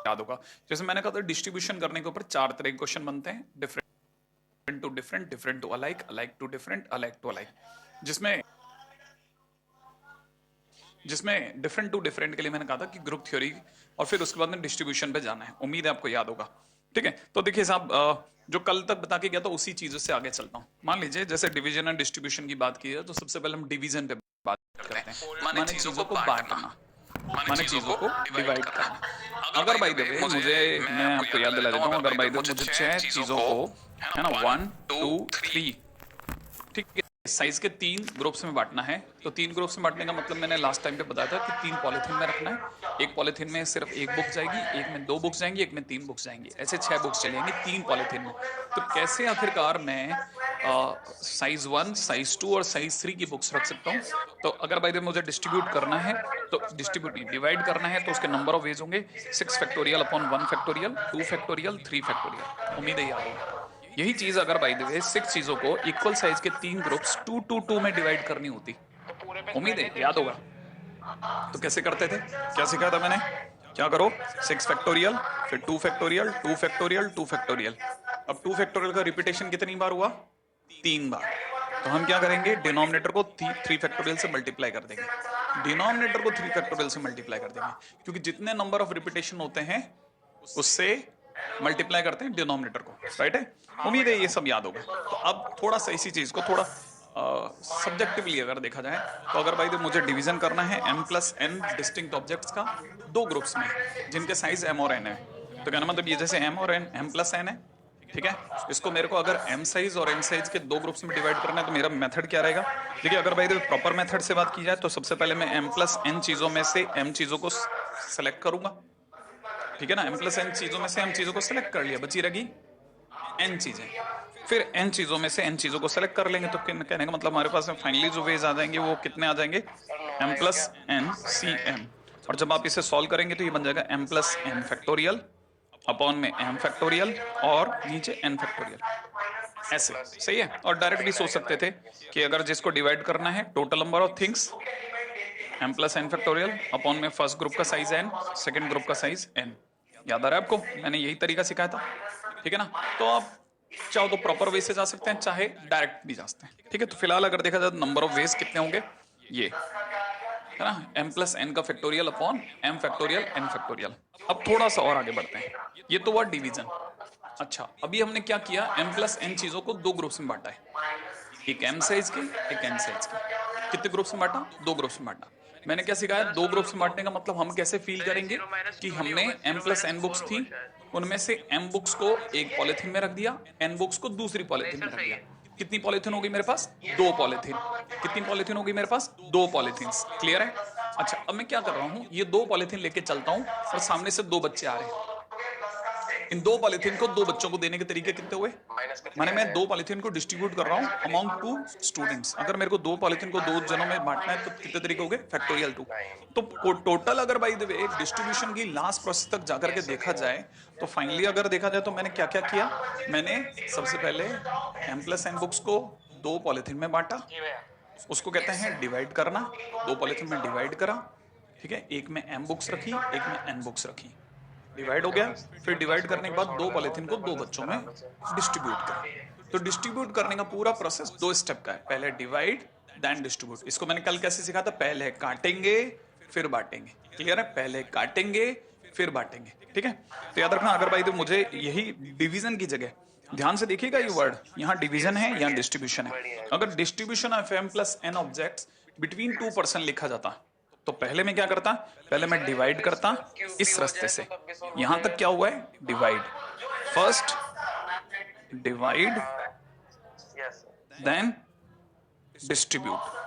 याद होगा। जैसे मैंने कहा था डिस्ट्रीब्यूशन करने के ऊपर 4 तरह के क्वेश्चन बनते हैं, different to different, different to alike, alike to different, alike to alike, जिसमें जिसमें डिफरेंट टू डिफरेंट के लिए मैंने कहा था कि ग्रुप थ्योरी और फिर उसके बाद में डिस्ट्रीब्यूशन पे जाना है। उम्मीद है आपको याद होगा। ठीक है, तो देखिए साहब, जो कल तक बता के गया था उसी चीजों से आगे चलता हूं। मान लीजिए जैसे डिवीजन एंड डिस्ट्रीब्यूशन की बात की है, तो सबसे पहले हम डिवीजन पे बात करते हैं, माने चीजों को बांटना, माने चीजों को डिवाइड करना। अगर बाय द वे मुझे, मैं आपको याद दिला देता हूं, अगर बाय द वे मुझे 6 चीजों को, है ना, 1 2 3, ठीक है, साइज के 3 ग्रुप्स में बांटना है। तो 3 ग्रुप्स में बांटने का मतलब मैंने लास्ट टाइम पे बताया था कि 3 पॉलिथीन में रखना है। एक पॉलिथीन में सिर्फ एक बुक जाएगी, एक में 2 बुक्स जाएंगी, एक में 3 बुक्स जाएंगी, ऐसे 6 बुक्स चलेंगी 3 पॉलिथीन में। तो कैसे आखिरकार मैं साइज 1, साइज 2 और साइज 3 की बुक्स रख सकता हूँ? तो अगर भाई मुझे डिस्ट्रीब्यूट करना है, तो डिस्ट्रीब्यूट नहीं, डिवाइड करना है, तो उसके नंबर ऑफ वेज होंगे 6 factorial upon 1 factorial, 2 factorial, 3 factorial. उम्मीद है याद होगा। यही चीज अगर बाय द वे 6 चीजों को इक्वल साइज के 3 ग्रुप्स 2 2 2 में डिवाइड करनी होती, उम्मीद है याद होगा। तो कैसे करते थे, क्या सिखाया था मैंने? क्या करो, 6 फैक्टोरियल, फिर 2 फैक्टोरियल, 2 फैक्टोरियल, 2 फैक्टोरियल। अब 2 फैक्टोरियल का रिपीटेशन कितनी बार हुआ? 3 बार। तो हम क्या करेंगे, डिनोमिनेटर को 3 फैक्टोरियल से मल्टीप्लाई कर देंगे, डिनोमिनेटर को 3 फैक्टोरियल से मल्टीप्लाई कर देंगे, क्योंकि जितने नंबर ऑफ रिपीटेशन होते हैं उससे मल्टीप्लाई करते हैं डिनोमिनेटर को, राइट है। उम्मीद है ये सब याद होगा। तो अब थोड़ा सा इसी चीज को थोड़ा सब्जेक्टिवली अगर देखा जाए, तो अगर भाई मुझे डिवीजन करना है m plus n distinct objects का 2 ग्रुप्स में जिनके साइज m और n है, तो कहना मतलब ये जैसे m और n, m प्लस n है, ठीक है, इसको मेरे को अगर m साइज और n साइज के 2 ग्रुप्स में डिवाइड करना है, तो मेरा मेथड क्या रहेगा? देखिए, अगर भाई प्रॉपर मेथड से बात की जाए, तो सबसे पहले मैं m प्लस n चीजों में से m चीजों को सेलेक्ट करूंगा, ठीक है ना, m प्लस n चीजों में से m चीजों को सेलेक्ट कर लिया, बची रही n चीजें, फिर n चीजों में से n चीजों को सेलेक्ट कर लेंगे। तो कहने का मतलब हमारे पास में फाइनली जो वेज आ जाएंगे वो कितने आ जाएंगे? m प्लस n सी m। और जब आप इसे सॉल्व करेंगे तो ये बन जाएगा m plus n factorial upon में m फैक्टोरियल और नीचे n फैक्टोरियल। ऐसे सही है। और डायरेक्ट भी सोच सकते थे कि अगर जिसको डिवाइड करना है total number of things m plus n factorial upon में फर्स्ट ग्रुप का साइज n, सेकंड ग्रुप का साइज n। याद आ रहा है आपको? मैंने यही तरीका सिखाया था, ठीक है ना। तो आप चाहो तो प्रॉपर वे से जा सकते हैं, चाहे डायरेक्ट भी जा सकते हैं, ठीक है। तो फिलहाल अगर देखा जाए नंबर ऑफ वेज कितने होंगे, ये है ना, m प्लस n का factorial upon m factorial n factorial. अब थोड़ा सा और आगे बढ़ते हैं, ये तो हुआ डिवीजन। अच्छा, अभी हमने क्या किया, m प्लस n चीजों को 2 ग्रुप्स में बांटा है, एक m साइज की, एक n साइज की। कितने ग्रुप्स में बांटा? 2 ग्रुप्स में बांटा। मैंने क्या सिखाया, 2 ग्रुप्स में बांटने का मतलब हम कैसे फील करेंगे कि हमने m प्लस n बुक्स थी, उनमें से m बुक्स को एक पॉलिथीन में रख दिया, n बुक्स को दूसरी पॉलिथीन में रख दिया। कितनी पॉलिथीन होगी मेरे पास? 2 पॉलिथीन। कितनी पॉलिथीन होगी मेरे पास? 2 पॉलिथीन। क्लियर है? अच्छा, अब मैं क्या कर रहा हूं, ये 2 पॉलिथीन लेके चलता हूं और सामने से 2 बच्चे आ रहे हैं। इन 2 पॉलिथीन को 2 बच्चों को देने के तरीके कितने हुए? माने मैं 2 पॉलिथीन को डिस्ट्रीब्यूट कर रहा हूं अमॉन्ग 2 स्टूडेंट्स। अगर मेरे को 2 पॉलिथीन को 2 जनों में बांटना है, तो कितने तरीके हो गए? फैक्टोरियल 2। तो टोटल अगर बाय द वे डिस्ट्रीब्यूशन की लास्ट प्रोसेस तक जाकर के देखा जाए, तो फाइनली अगर देखा जाए तो मैंने क्या क्या किया, मैंने सबसे पहले m प्लस n बुक्स को 2 पॉलिथीन में बांटा, उसको कहते हैं डिवाइड करना। 2 पॉलिथीन में डिवाइड करा, ठीक है, एक में m बुक्स रखी, एक में n बुक्स रखी, डिवाइड हो गया। फिर डिवाइड करने के बाद 2 पॉलिथीन को 2 बच्चों में डिस्ट्रीब्यूट करा। तो डिस्ट्रीब्यूट करने का पूरा प्रोसेस 2 स्टेप का है, पहले डिवाइड देन डिस्ट्रीब्यूट। इसको मैंने कल कैसे सिखाया था, पहले काटेंगे फिर बांटेंगे। क्लियर है? पहले काटेंगे फिर बांटेंगे, ठीक है। तो याद रखना, अगर भाई तो मुझे यही डिवीजन की जगह, ध्यान से देखिएगा ये वर्ड, यहाँ डिवीजन है, यहाँ डिस्ट्रीब्यूशन है। अगर distribution of m plus n objects between 2 person लिखा जाता, तो पहले मैं क्या करता, पहले मैं डिवाइड करता इस रास्ते से। यहां तक क्या हुआ है? Divide. First divide then distribute.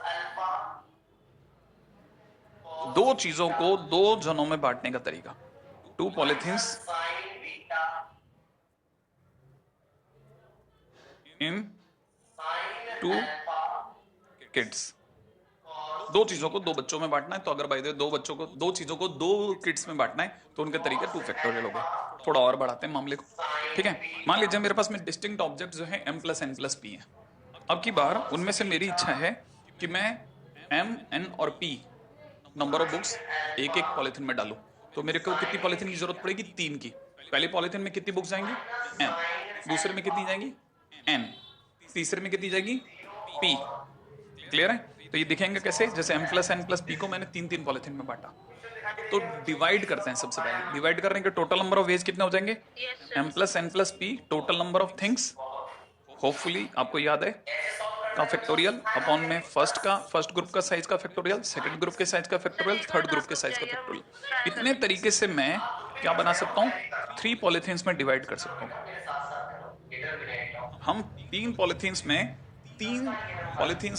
2 चीजों को 2 जनों में बांटने का तरीका, 2 पॉलिथीन्स इन 2 किड्स। 2 चीजों को 2 बच्चों में बांटना है। तो अगर भाई 2 बच्चों को 2 चीजों को 2 किड्स में बांटना है, तो उनके तरीके 2 फैक्टोरियल हो गए। थोड़ा और बढ़ाते हैं मामले को, ठीक है। मान लीजिए मेरे पास में डिस्टिंक्ट ऑब्जेक्ट जो है m plus n plus p है। अब की बार उनमें से मेरी इच्छा है कि मैं m, n और p नंबर ऑफ बुक्स एक एक पॉलिथीन में डालूं। तो मेरे को कितनी पॉलिथीन की जरूरत पड़ेगी? 3 की। पहले पॉलिथीन में कितनी बुक्स जाएंगी? n। दूसरे में कितनी जाएंगी? n। तीसरे में कितनी जाएगी? p। क्लियर है? तो ये दिखेंगे कैसे? जैसे m plus n plus p को मैंने 3 3 पॉलिथीन में बांटा। तो डिवाइड करते हैं। सबसे पहले डिवाइड करने के टोटल नंबर ऑफ वेज कितने हो जाएंगे? m plus n plus p total number of things, hopefully आपको याद है, का फैक्टोरियल अपॉन में फर्स्ट ग्रुप का साइज का फैक्टोरियल, सेकंड ग्रुप के साइज का फैक्टोरियल, थर्ड ग्रुप के साइज का फैक्टोरियल। इतने तरीके से मैं क्या बना सकता हूँ? 3 पॉलिथीन्स में डिवाइड कर सकता हूँ। हम 3 पॉलिथीन्स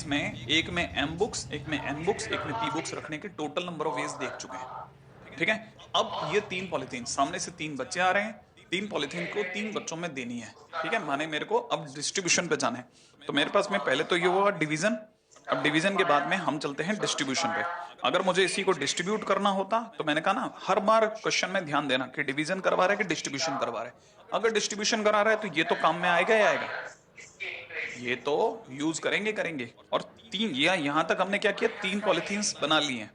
में एक में m बुक्स, एक में n बुक्स, एक में p बुक्स रखने के टोटल नंबर ऑफ वेज देख चुके हैं। ठीक है, अब ये 3 पॉलिथीन, सामने से 3 बच्चे आ रहे हैं, 3 पॉलिथीन को 3 बच्चों में देनी है। ठीक है, माने मेरे को अब डिस्ट्रीब्यूशन पे जाना है। तो मेरे पास में पहले तो ये हुआ डिवीजन, अब डिवीजन के बाद में हम चलते हैं डिस्ट्रीब्यूशन पे। अगर मुझे इसी को डिस्ट्रीब्यूट करना होता तो मैंने कहा ना, हर बार क्वेश्चन में ध्यान देना कि डिवीजन करवा रहा है कि डिस्ट्रीब्यूशन करवा रहा है। अगर डिस्ट्रीब्यूशन करा रहा है तो ये तो काम में आएगा ही आएगा, ये तो यूज करेंगे। और 3 यहां तक हमने क्या किया? 3 पॉलिथीन्स बना लिए हैं।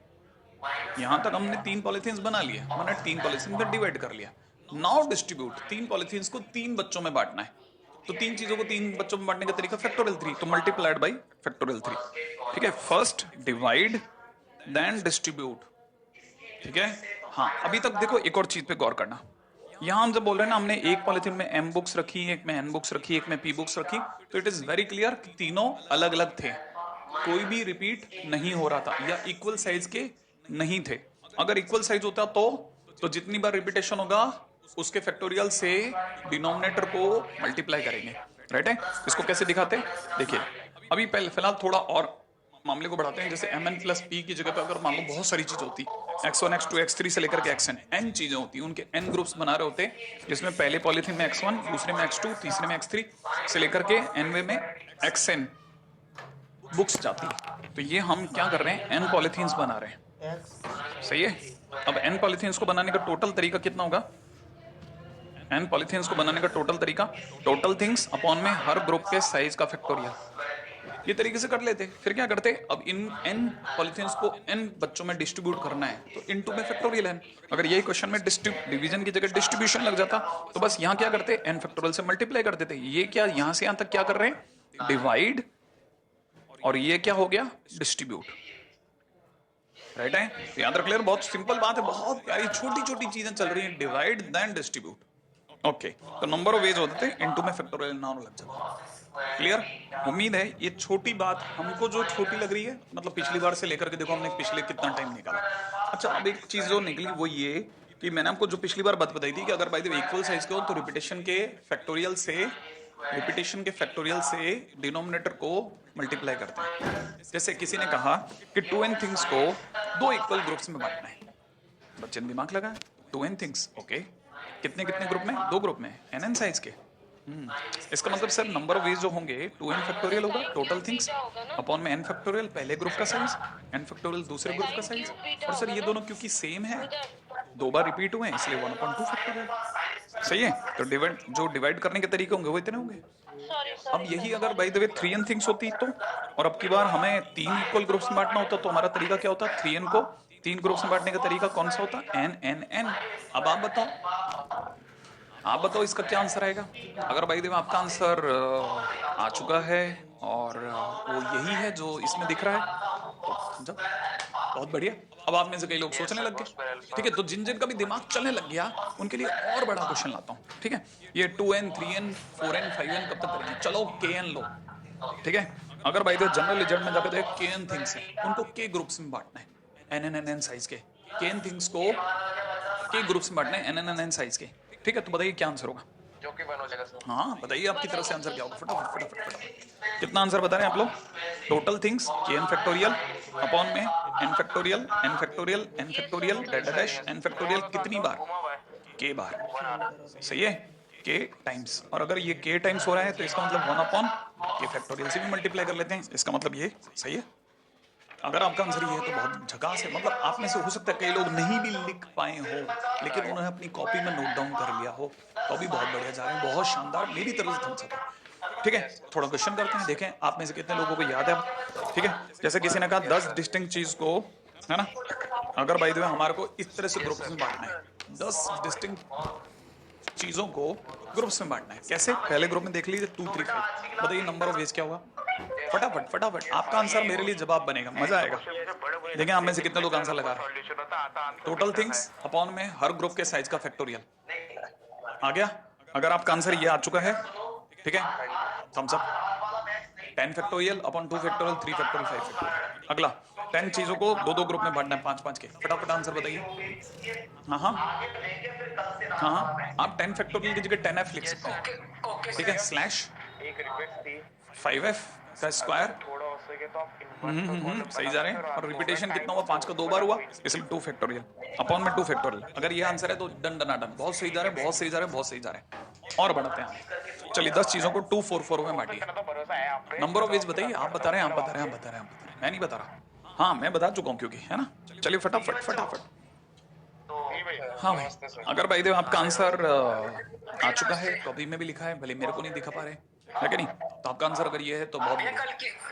यहां तक हमने 3 पॉलिथीन्स बना लिए, मैंने 3 पॉलिथीन में डिवाइड कर लिया। नाउ डिस्ट्रीब्यूट, 3 पॉलिथीन्स को 3 बच्चों में बांटना है। तो 3 चीजों को 3 बच्चों में बांटने का तरीका फैक्टोरियल 3, तो मल्टीप्लाइड बाई फैक्टोरियल 3। ठीक है, फर्स्ट डिवाइड देन डिस्ट्रीब्यूट। ठीक है, हाँ अभी तक देखो एक और चीज पे गौर करना। यहां हम जब बोल रहे हैं ना, हमने एक पॉलिथीन में m बुक्स रखी, एक में n बुक्स रखी, एक में p बुक्स रखी, तो इट इज वेरी क्लियर कि तीनों अलग अलग थे, कोई भी रिपीट नहीं हो रहा था या इक्वल साइज के नहीं थे। अगर इक्वल साइज होता तो जितनी बार रिपीटेशन होगा उसके फैक्टोरियल से डिनोमिनेटर को मल्टीप्लाई करेंगे। राइट है? इसको कैसे दिखाते हैं? देखिए, अभी पहले फिलहाल थोड़ा और मामले को बढ़ाते हैं। जैसे mn प्लस p की जगह पे अगर मान लो बहुत सारी चीज होती, x1 x2 x3 से लेकर के xn, n चीजें होती, उनके n ग्रुप्स बना रहे होते, जिसमें पहले पॉलिथीन में x1, दूसरे में x2, तीसरे में x3 से लेकर के nवे में xn बुक्स जाती है। तो ये हम क्या कर रहे हैं? n पॉलिथीन्स बना रहे हैं। सही है? अब n पॉलिथीन्स को बनाने का टोटल तरीका कितना होगा? n पॉलिथीन्स को बनाने का टोटल तरीका, टोटल थिंग्स अपॉन में हर ग्रुप के साइज का फैक्टोरियल। ये तरीके से कर लेते। फिर क्या करते? अब इन n पॉलिथीन्स को n बच्चों में डिस्ट्रीब्यूट करना है, तो इनटू में फैक्टोरियल n। अगर यही क्वेश्चन में डिवीजन की जगह डिस्ट्रीब्यूशन लग जाता तो बस यहाँ क्या करते? n फैक्टोरियल से मल्टीप्लाई कर देते। ये क्या यहाँ से यहाँ तक क्या कर रहे हैं? डिवाइड, और ये क्या हो गया? डिस्ट्रीब्यूट। राइट है? तो याद रख ले, बहुत सिंपल बात है, बहुत प्यारी छोटी छोटी चीजें चल रही हैं। Divide then distribute. ओके, तो नंबर ऑफ वेज होते थे, इनटू में फैक्टोरियल नाउन लग जाता। क्लियर? उम्मीद है ये छोटी बात हमको जो छोटी लग रही है, मतलब पिछली बार से लेकर के देखो हमने पिछले कितना टाइम निकाला। अच्छा, अब एक चीज जो निकली वो ये कि मैंने आपको जो पिछली बार बात बताई थी कि अगर by the way equal size के हो तो रिपीटेशन के फैक्टोरियल से डिनोमिनेटर को मल्टीप्लाई करते हैं। जैसे किसी ने कहा कि 2n थिंग्स को 2 इक्वल ग्रुप्स में बांटना है। बच्चे ने दिमाग लगाया, 2n थिंग्स, ओके, कितने कितने ग्रुप में? 2 ग्रुप में, nn साइज के। इसका मतलब सर नंबर ऑफ वेज जो होंगे 2n फैक्टोरियल होगा टोटल थिंग्स अपॉन में n फैक्टोरियल पहले ग्रुप का साइज, n फैक्टोरियल दूसरे ग्रुप का साइज। और सर ये दोनों क्योंकि सेम है, 2 बार रिपीट हुए हैं, इसलिए 1/2 फैक्टोरियल। सही है? तो जो डिवाइड करने के तरीके होंगे वो इतने होंगे। अब यही अगर by the way 3n things होती तो, और अब की बार हमें 3 इक्वल ग्रुप्स में बांटना होता, तो हमारा तरीका क्या होता? 3n को 3 ग्रुप्स में बांटने का तरीका कौन सा होता? n n n। अब आप बताओ इसका क्या आंसर आएगा? अगर भाई देव आपका आंसर आ चुका है और वो यही है जो इसमें दिख रहा है, तो जब बहुत बढ़िया। अब आप में से कई लोग सोचने लग गए। ठीक है, तो जिन जिन का भी दिमाग चलने लग गया उनके लिए और बड़ा क्वेश्चन लाता हूँ। ठीक है, ये 2n 3n 4n 5n कब तक करेंगे? चलो kn लो। ठीक है, अगर भाई देव जनरल रिजल्ट में जाकर देख kn थिंग्स है, उनको k ग्रुप्स में बांटना है, n साइज के। kn थिंग्स को k ग्रुप्स में बांटना है, n साइज के। ठीक है, तो बताइए क्या आंसर होगा? जो कि 1 हो जाएगा सर। हाँ बताइए आपकी तरफ से आंसर क्या होगा? फटाफट फटाफट फटाफट। कितना आंसर बता रहे हैं आप लोग? Total things kn factorial upon में n factorial n factorial n factorial data dash n factorial कितनी बार? k बार। सही है? k times. और अगर ये k टाइम्स हो रहा है तो इसका मतलब 1/k फैक्टोरियल से भी मल्टीप्लाई कर लेते हैं। इसका मतलब ये सही है। अगर आपका आंसर ये है तो बहुत झकास है। मतलब आप में से हो सकता है कई लोग नहीं भी लिख पाए हो, लेकिन उन्होंने अपनी कॉपी में नोट डाउन कर लिया हो, तो भी बहुत बढ़िया जा रहे हैं, बहुत शानदार। मेरी तरफ से थम्स अप। ठीक है, थोड़ा क्वेश्चन करते हैं, देखें आप में से कितने लोगों को याद है। ठीक है, जैसे किसी ने कहा 10 डिस्टिंक्ट चीज को, है ना, अगर बाय द वे हमारे को इस तरह से ग्रुप्स में बांटना है, 10 डिस्टिंक्ट चीजों को ग्रुप्स में बांटना है, कैसे? पहले ग्रुप में देख लीजिए 2 3 5, बताइए नंबर ऑफ वेज क्या होगा? फटाफट फटाफट आपका आंसर मेरे लिए जवाब बनेगा, मजा आएगा। देखिए आप में से कितने लोग आंसर लगा रहे हैं। टोटल थिंग्स अपॉन में हर ग्रुप के साइज का फैक्टोरियल आ गया। अगर आपका आंसर ये आ चुका है, ठीक है, thumbs up. 10 factorial upon 2 factorial 3 factorial 5 factorial. अगला 10 चीजों को दो दो ग्रुप में बांटना है, 5 5 के। फटाफट आंसर बताइए। हाँ हाँ हाँ हाँ, आप 10 फैक्टोरियल की जगह 10f लिख सकते हैं, ठीक है, स्लैश 5f का स्क्वायर। सही जा रहे हैं। और रिपीटेशन कितना हुआ? 5 का 2 बार हुआ, इसलिए 2 फैक्टोरियल अपॉन में 2 फैक्टोरियल। अगर ये आंसर है तो डन डना डन, बहुत सही जा रहे हैं, बहुत सही जा रहे हैं, बहुत सही जा रहे हैं। और बढ़ते हैं, चलिए 10 चीजों को 2 4 4 में बांटिए। नंबर ऑफ वेज बताइए। आप बता रहे हैं, आप बता रहे हैं, आप बता रहे हैं, आप बता रहे हैं, मैं नहीं बता रहा। हाँ मैं बता चुका हूँ क्योंकि, है ना। चलिए फटाफट फटाफट। हाँ भाई, अगर भाई देव आपका आंसर आ चुका है तो अभी में भी लिखा है, भले मेरे को नहीं दिखा पा रहे, है कि नहीं? तो आपका आंसर अगर ये है तो बहुत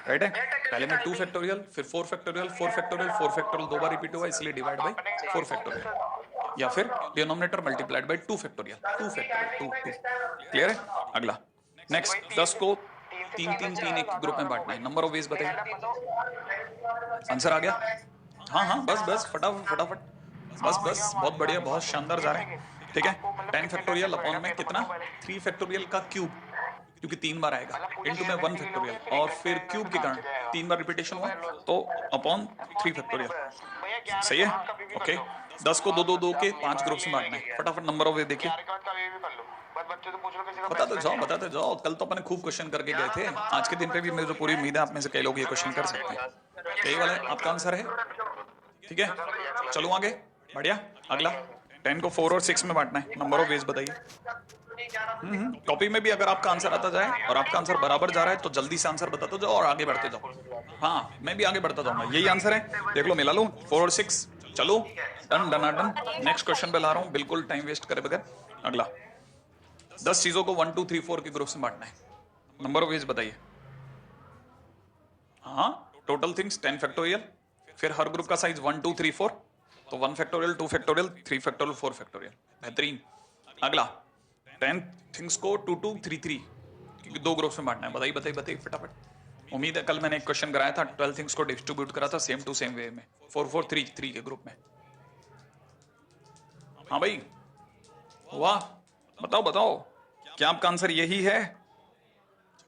राइट है। पहले में 2 फैक्टोरियल, फिर 4 फैक्टोरियल, 4 फैक्टोरियल, 4 फैक्टोरियल 2 बार रिपीट हुआ, इसलिए डिवाइड बाय 4 फैक्टोरियल, या फिर denominator multiplied by 2 factorial, 2 factorial 2 2। Clear है? अगला नेक्स्ट, 10 को 3 3 3 एक ग्रुप में बांटना है। नंबर ऑफ वेज बताइए। आंसर आ गया? हाँ हाँ, बस बस फटाफट फटाफट, बस बस, बहुत बढ़िया, बहुत शानदार जा रहे हैं, ठीक है। 10 फैक्टोरियल अपॉन में कितना? 3 फैक्टोरियल का क्यूब, क्योंकि 3 बार आएगा, इनटू में 1 फैक्टोरियल, और फिर क्यूब के कारण 3 बार रिपीटेशन हुआ तो अपॉन 3 फैक्टोरियल। सही है? ओके। 10 को 2 2 2 के 5 ग्रुप्स में बांटना है। फटाफट नंबर ऑफ वे देखिए। बताते जाओ बताते जाओ, कल तो अपने खूब क्वेश्चन करके गए थे, आज के दिन पे भी मुझे पूरी उम्मीद है आप में से कई लोग ये क्वेश्चन कर सकते हैं। कई वाले आपका आंसर है, ठीक है। चलो आगे, बढ़िया। अगला 10 को 4 और 6 में बांटना है। नंबर ऑफ वेज बताइए। कॉपी में भी अगर आपका आंसर आता जाए और आपका आंसर बराबर जा रहा है तो जल्दी से आंसर बताते जाओ और आगे बढ़ते जाओ। हाँ मैं भी आगे बढ़ता जाऊंगा, यही आंसर है, देख लो मिला लो 4 और 6। चलो done done done. Next question पे ला रहा हूँ, बिल्कुल टाइम वेस्ट करे बगैर। अगला 10 चीजों को 1 2 3 4 के ग्रुप में बांटना है। नंबर ऑफ वेज बताइए। हाँ, टोटल थिंग्स 10 फैक्टोरियल, फिर हर ग्रुप का साइज 1 2 3 4, तो 1 फैक्टोरियल 2 फैक्टोरियल 3 फैक्टोरियल 4 फैक्टोरियल। बेहतरीन। अगला 10 थिंग्स को 2 2 3 3 क्योंकि 2 ग्रुप्स में बांटना है। बताइए बताइए बताइए फटाफट। उम्मीद है कल मैंने एक क्वेश्चन कराया था, 12 थिंग्स को डिस्ट्रीब्यूट करा था सेम टू सेम वे में, 4 4 3 3 के ग्रुप में। हाँ भाई, वाह, बताओ बताओ, क्या आपका आंसर यही है?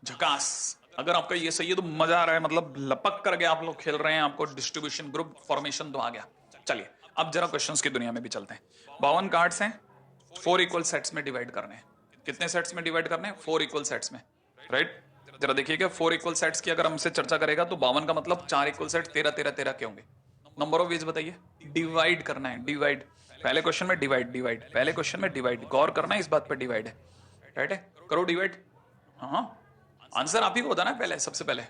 झकास। अगर आपका ये सही है तो मजा आ रहा है, मतलब लपक करके आप लोग खेल रहे हैं, आपको डिस्ट्रीब्यूशन ग्रुप फॉर्मेशन तो आ गया। चलिए अब जरा क्वेश्चंस की दुनिया में भी चलते हैं। 52 कार्ड्स हैं, 4 इक्वल सेट्स में डिवाइड करने हैं। कितने सेट्स में डिवाइड करने हैं? 4 इक्वल सेट्स में, राइट। जरा देखिएगा 4 इक्वल सेट्स की अगर हमसे चर्चा करेगा तो 52 का मतलब 4 इक्वल सेट 13 13 13 के होंगे। नंबर ऑफ वेज बताइए। डिवाइड करना है, डिवाइड। पहले क्वेश्चन में डिवाइड डिवाइड, पहले क्वेश्चन में डिवाइड, गौर करना है इस बात पर, डिवाइड है, राइट है, करो डिवाइड। हाँ, आंसर आप ही को बताना है पहले, सबसे पहले,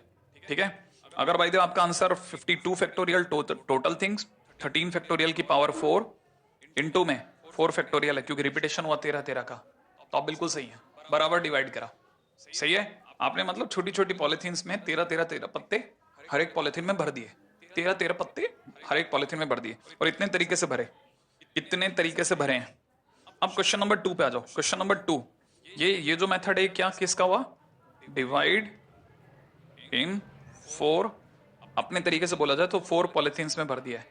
ठीक है। अगर भाई देव आपका answer 52 factorial total things 13 factorial की पावर 4 इनटू में 4 फैक्टोरियल है, क्योंकि रिपीटेशन हुआ 13 13 का, तो आप बिल्कुल सही है, बराबर डिवाइड करा। सही है, आपने मतलब छोटी छोटी पॉलिथीन्स में 13 13 13 पत्ते हर एक पॉलिथीन में भर दिए, 13 13 पत्ते हर एक पॉलिथीन में भर दिए, और इतने तरीके से भरे, इतने तरीके से भरे हैं। अब क्वेश्चन नंबर 2 पे आ जाओ। क्वेश्चन नंबर 2, ये जो मेथड है क्या किसका हुआ? डिवाइड इन 4, अपने तरीके से बोला जाए तो 4 पॉलिथीन्स में भर दिया है।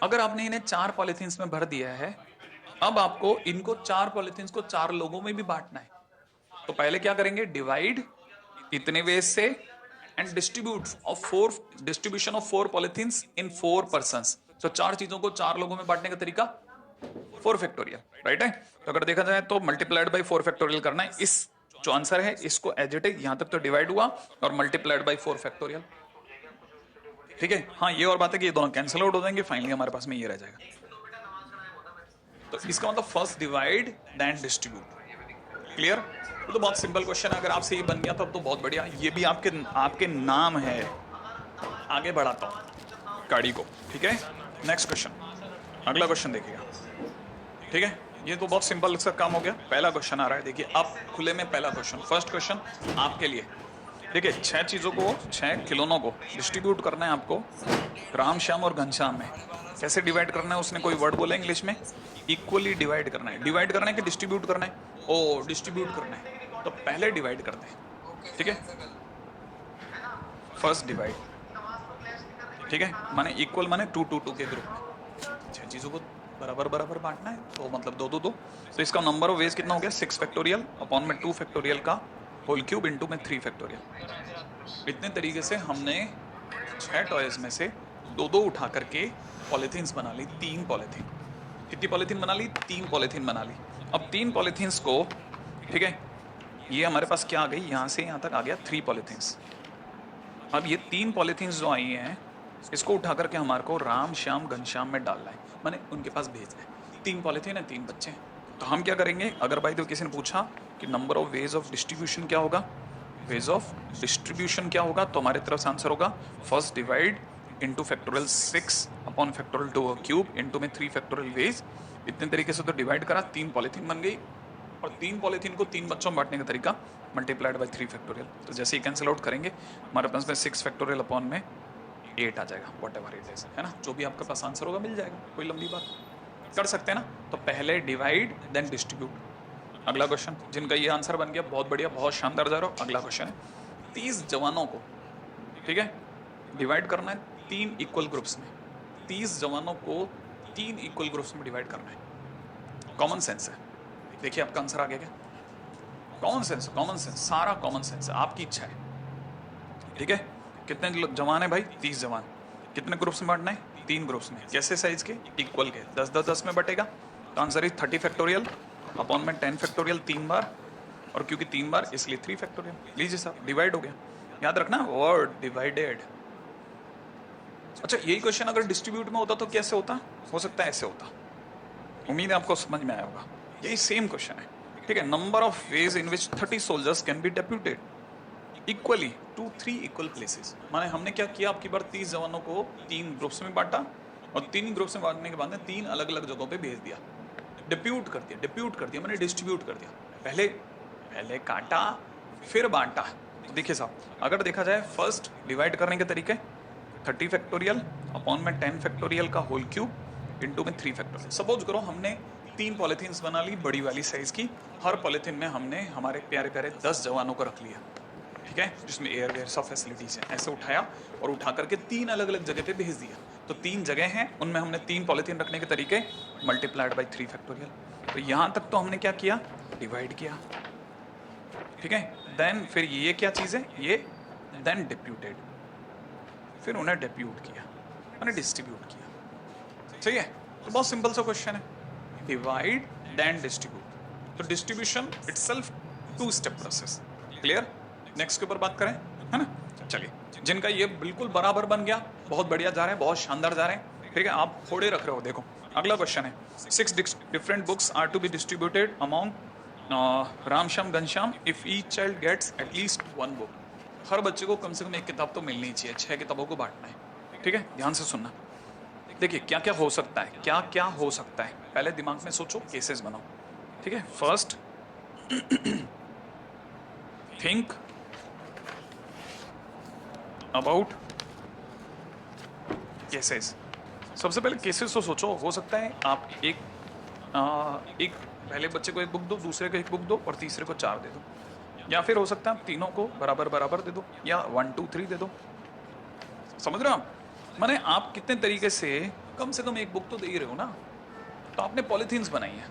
अगर आपने इन्हें 4 पॉलिथीन्स में भर दिया है, अब आपको इनको 4 पॉलिथीन्स को 4 लोगों में भी बांटना है। तो पहले क्या करेंगे? डिवाइड इतने वेज से and distribution of 4 polythenes in 4 persons. तो 4 चीजों को 4 लोगों में बांटने का तरीका 4 फैक्टोरियल, राइट है। तो अगर देखा जाए तो मल्टीप्लाइड बाय 4 फैक्टोरियल करना है। इस जो आंसर है इसको एज इट इज, यहां तक तो डिवाइड हुआ और मल्टीप्लाइड बाय 4 फैक्टोरियल, ठीक है। हाँ ये और बात है कि ये दोनों कैंसिल आउट हो जाएंगे, फाइनली हमारे पास में ये रह जाएगा। तो इसका मतलब first divide then distribute. Clear? तो बहुत सिंपल क्वेश्चन है, अगर आपसे ये बन गया तब तो बहुत बढ़िया। ये भी आपके नाम है। आगे बढ़ाता हूं गाड़ी को, ठीक है। नेक्स्ट क्वेश्चन, अगला क्वेश्चन देखिएगा, ठीक है। ये तो बहुत सिंपल सा काम हो गया। पहला क्वेश्चन आ रहा है, देखिए अब खुले में पहला क्वेश्चन, फर्स्ट क्वेश्चन आपके लिए। देखिए 6 चीजों को, 6 खिलौनों को डिस्ट्रीब्यूट करना है आपको राम श्याम और घनश्याम में। कैसे डिवाइड करना है, उसने कोई वर्ड बोला इंग्लिश में, इक्वली डिवाइड करना है। डिवाइड करना है कि डिस्ट्रीब्यूट करना है? ओ, डिस्ट्रीब्यूट करना है, तो पहले डिवाइड करते हैं, ठीक है, फर्स्ट डिवाइड, ठीक है, माने इक्वल माने 2 2 2 के ग्रुप में 6 चीजों को बराबर बराबर बांटना है, तो मतलब 2 2 2, तो इसका नंबर ऑफ वेज कितना हो गया 6 फैक्टोरियल अपॉन में 2 फैक्टोरियल का होल क्यूब इंटू में 3 फैक्टोरियल। इतने तरीके से हमने 6 टॉयज में से 2 2 उठा करके पॉलीथीन्स बना ली, 3 पॉलीथीन। कितनी पॉलीथीन बना ली? 3 पॉलीथीन बना ली। अब 3 पॉलीथीन्स को, ठीक है, ये हमारे पास क्या आ गई, यहाँ से यहाँ तक आ गया 3 पॉलीथीन्स। अब ये 3 पॉलीथीन्स जो आई हैं, इसको उठा करके हमारे को राम श्याम घनश्याम में डालना है, माने उनके पास भेजना है। 3 पॉलीथीन है, 3 बच्चे हैं, तो हम क्या करेंगे, अगर भाई तो किसी ने पूछा कि number of ways of distribution क्या होगा, वेज ऑफ डिस्ट्रीब्यूशन क्या होगा, तो हमारी तरफ से आंसर होगा first divide into factorial 6 upon factorial 2 cube into में 3 फैक्टोरियल वेज। इतने तरीके से तो डिवाइड करा, 3 पॉलीथीन बन गई, और 3 पॉलीथीन को 3 बच्चों में बांटने का तरीका मल्टीप्लाइड बाई 3 फैक्टोरियल। तो जैसे ही कैंसिल आउट करेंगे हमारे पास में 6 फैक्टोरियल अपॉन में 8 आ जाएगा, वॉट एवर इट इज, है ना, जो भी आपके पास आंसर होगा मिल जाएगा, कोई लंबी बात कर सकते हैं ना। तो पहले डिवाइड देन डिस्ट्रीब्यूट। अगला क्वेश्चन, जिनका ये आंसर बन गया बहुत बढ़िया, बहुत शानदार जा रहा हो। अगला क्वेश्चन है 30 जवानों को, ठीक है, डिवाइड करना है 3 इक्वल ग्रुप्स में। 30 जवानों को 3 इक्वल ग्रुप्स में डिवाइड करना है। कॉमन सेंस है, देखिए आपका आंसर आ गया क्या, कॉमन सेंस, कॉमन सेंस, सारा कॉमन सेंस है, आपकी इच्छा है, ठीक है। कितने जवान है भाई, 30 जवान, कितने ग्रुप्स में बांटना है, 3 ग्रुप्स में, कैसे साइज के, इक्वल के, 10 10 10 में बटेगा, तो आंसर इज 30 फैक्टोरियल अपॉन में 10 फैक्टोरियल 3 बार, और क्योंकि 3 बार इसलिए 3 फैक्टोरियल। लीजिए साहब, डिवाइड हो गया, याद रखना वर्ड डिवाइडेड। अच्छा, यही क्वेश्चन अगर डिस्ट्रीब्यूट में होता तो कैसे होता, हो सकता है ऐसे होता, उम्मीद है आपको समझ में आया होगा। यही सेम क्वेश्चन है, ठीक है। Number of ways in which 30 soldiers can be deputed equally to 3 equal places. माने हमने क्या किया, आपकी बार 30 जवानों को 3 ग्रुप्स में बांटा, और 3 ग्रुप्स में बांटने के बाद 3 अलग अलग जगहों पे भेज दिया, डिप्यूट कर दिया, डिप्यूट कर दिया, मैंने डिस्ट्रीब्यूट कर दिया। पहले पहले काटा फिर बांटा। तो देखिए साहब, अगर देखा जाए फर्स्ट डिवाइड करने के तरीके 30 फैक्टोरियल अपॉन में 10 फैक्टोरियल का होल क्यूब इंटू में 3 फैक्टोरियल। सपोज करो हमने 3 पॉलीथीन्स बना ली बड़ी वाली साइज की, हर पॉलीथीन में हमने हमारे प्यारे प्यारे 10 जवानों को रख लिया, ठीक है, जिसमें एयर वेयर सब फैसिलिटीज हैं। ऐसे उठाया और उठा करके 3 अलग अलग जगह पे भेज दिया। तो 3 जगह हैं, उनमें हमने 3 पॉलीथीन रखने के तरीके मल्टीप्लाइड बाई 3 फैक्टोरियल। तो यहाँ तक तो हमने क्या किया, डिवाइड किया, ठीक है। देन फिर ये क्या चीज़ है, ये देन डिप्यूटेड, फिर उन्हें डिप्यूट किया, उन्हें डिस्ट्रीब्यूट किया, सही है। तो बहुत सिंपल सा क्वेश्चन है, डिवाइड देन डिस्ट्रीब्यूट। तो distribution itself 2 step process, clear. Next के ऊपर बात करें, है ना। चलिए, जिनका ये बिल्कुल बराबर बन गया, बहुत बढ़िया जा रहे हैं, बहुत शानदार जा रहे हैं, ठीक है, आप थोड़े रख रहे हो। देखो अगला क्वेश्चन है 6 different books are to be distributed among Ram Shyam Ghanshyam if each child gets at least 1 book. हर बच्चे को कम से कम 1 किताब तो मिलनी चाहिए, 6 किताबों को बांटना है, ठीक है। ध्यान से सुनना, देखिए क्या क्या हो सकता है, क्या क्या हो सकता है, पहले दिमाग में सोचो, केसेस बनाओ, ठीक है। First think about cases. सबसे पहले केसेस तो सोचो, हो सकता है आप एक पहले बच्चे को 1 बुक दो, दूसरे को 1 बुक दो, और तीसरे को 4 दे दो, या फिर हो सकता है आप तीनों को बराबर बराबर दे दो, या 1 2 3 दे दो। समझ रहे हो आप, माने आप कितने तरीके से कम 1 बुक तो दे ही रहे हो ना। तो आपने पॉलीथीन्स बनाई है,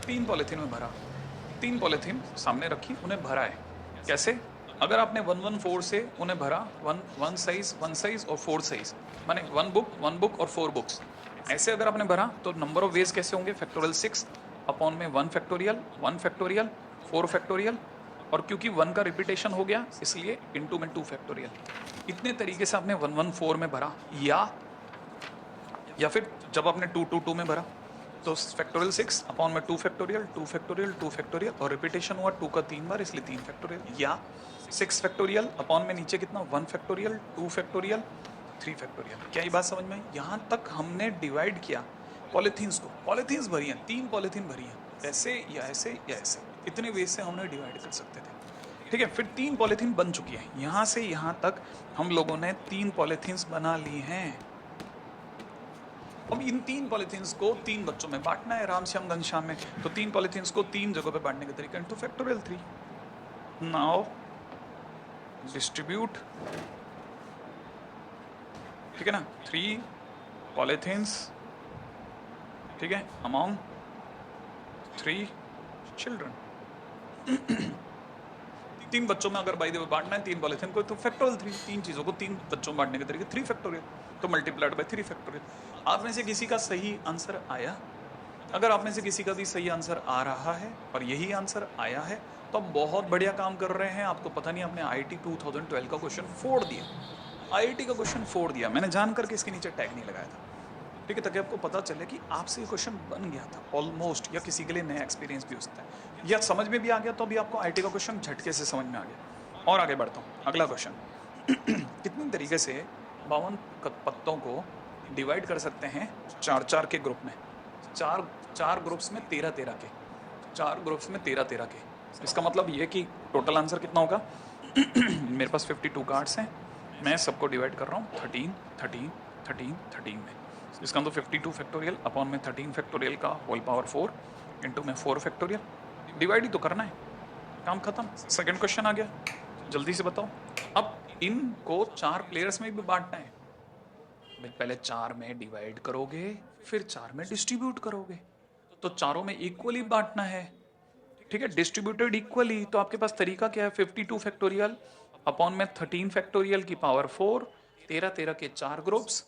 3 पॉलीथीन में भरा, 3 पॉलीथीन सामने रखी, उन्हें भरा है, कैसे, अगर आपने 1 1 4 से उन्हें भरा, 1 साइज और 4 साइज, माने 1 बुक और 4 बुक्स, ऐसे अगर आपने भरा तो नंबर ऑफ वेज कैसे होंगे, फैक्टोरियल 6 अपॉन में 1 फैक्टोरियल 4 फैक्टोरियल, और क्योंकि 1 का रिपीटेशन हो गया इसलिए इंटू में 2 फैक्टोरियल। इतने तरीके से आपने 1 1 4 में भरा, या फिर जब आपने 2 2 2 में भरा तो फैक्टोरियल 6 अपॉन में 2 फैक्टोरियल 2 फैक्टोरियल 2 फैक्टोरियल, और रिपीटेशन हुआ 2 का 3 बार इसलिए 3 फैक्टोरियल, या 6 फैक्टोरियल अपॉन में नीचे कितना 1 फैक्टोरियल 2 फैक्टोरियल 3 फैक्टोरियल। क्या ये बात समझ में आई? यहाँ तक हमने डिवाइड किया पॉलीथीन्स को, पॉलीथीन्स भरी हैं, 3 पॉलीथीन भरी हैं, ऐसे या ऐसे या ऐसे, इतने वेज से हमने डिवाइड कर सकते थे, ठीक है। फिर 3 पॉलीथीन बन चुकी है, यहाँ से यहाँ तक हम लोगों ने 3 पॉलीथीन्स बना ली हैं। अब इन 3 पॉलिथीन्स को 3 बच्चों में बांटना है, रामश्याम घनश्याम में, तो 3 पॉलिथीन्स को 3 जगहों पे बांटने का तरीका इंटू फैक्टोरियल 3। नाउ डिस्ट्रीब्यूट, ठीक है ना, 3 पॉलिथीन्स, ठीक है, अमॉन्ग 3 चिल्ड्रन। 3 बच्चों में अगर बाई द वे बांटना है 3 पॉलिथीन को, तो फैक्टोरियल 3, 3 चीजों को 3 बच्चों में बांटने के तरीके 3 फैक्टोरियल, तो मल्टीप्लाइड बाय 3 फैक्टोरियल। आप में से किसी का सही आंसर आया? अगर आप में से किसी का भी सही आंसर आ रहा है और यही आंसर आया है तो आप बहुत बढ़िया काम कर रहे हैं। आपको पता नहीं आपने IIT 2012 का क्वेश्चन फोड़ दिया, IIT का क्वेश्चन फोड़ दिया। मैंने जान करके इसके नीचे टैग नहीं लगाया था, ठीक है, ताकि आपको पता चले कि आपसे ये क्वेश्चन बन गया था ऑलमोस्ट, या किसी के लिए नया एक्सपीरियंस भी हो सकता है, या समझ में भी आ गया तो अभी आपको IIT का क्वेश्चन झटके से समझ में आ गया। और आगे बढ़ता हूँ, अगला क्वेश्चन। कितनी तरीके से 52 पत्तों को डिवाइड कर सकते हैं 4-4 के ग्रुप में, चार ग्रुप्स में 13-13 के, 4 ग्रुप्स में 13-13 के। इसका मतलब ये कि टोटल आंसर कितना होगा? मेरे पास 52 कार्ड्स हैं, मैं सबको डिवाइड कर रहा हूँ 13, 13, 13, 13 में। इसका मतलब 52 फैक्टोरियल अपॉन में 13 फैक्टोरियल का होल पावर 4 इंटू में 4 फैक्टोरियल। डिवाइड ही तो करना है, काम खत्म। सेकंड क्वेश्चन आ गया, जल्दी से बताओ। अब इनको 4 प्लेयर्स में भी बांटना है। पहले 4 में डिवाइड करोगे, फिर 4 में डिस्ट्रीब्यूट करोगे, तो चारों में इक्वली बांटना है, ठीक है, डिस्ट्रीब्यूटेड इक्वली। तो आपके पास तरीका क्या है? 52 फैक्टोरियल अपॉन में 13 फैक्टोरियल की पावर 4, 13-13 के 4 ग्रुप्स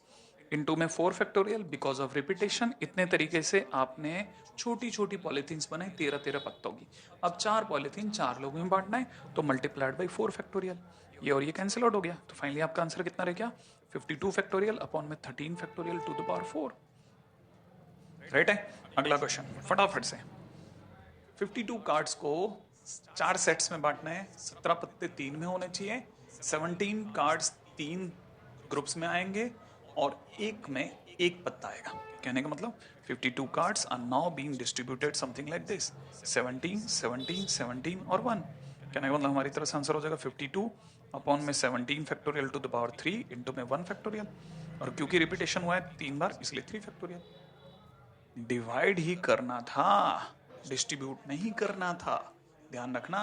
इंटू में 4 फैक्टोरियल बिकॉज ऑफ रिपीटेशन। इतने तरीके से आपने छोटी छोटी पॉलिथीन्स बनाई 13-13 पत्तों की। अब 4 पॉलिथीन 4 लोगों में बांटना है, तो मल्टीप्लाइड बाई 4 फैक्टोरियल, ये और ये कैंसिल आउट हो गया। तो फाइनली आपका आंसर कितना रह गया? 52 फैक्टोरियल अपॉन में 13 factorial two the power 4, right है। अगला क्वेश्चन फटाफट से। 52 कार्ड्स को 4 सेट्स में बांटना है, 17 पत्ते 3 में होने चाहिए, 17 कार्ड्स 3 ग्रुप्स में आएंगे और एक में एक पत्ता आएगा। कहने का मतलब 52 cards are now being distributed something like this, 17, 17, 17 और 1। कहने का मतलब हमारी तरफ से आंसर हो जाएगा 52 अपॉन में 17 factorial two the power 3 into में 1 फैक्टोरियल, और क्योंकि रिपीटेशन हुआ है 3 बार इसलिए 3 फैक्टोरियल। डिवाइड ही करना था, डिस्ट्रीब्यूट नहीं करना था, ध्यान रखना।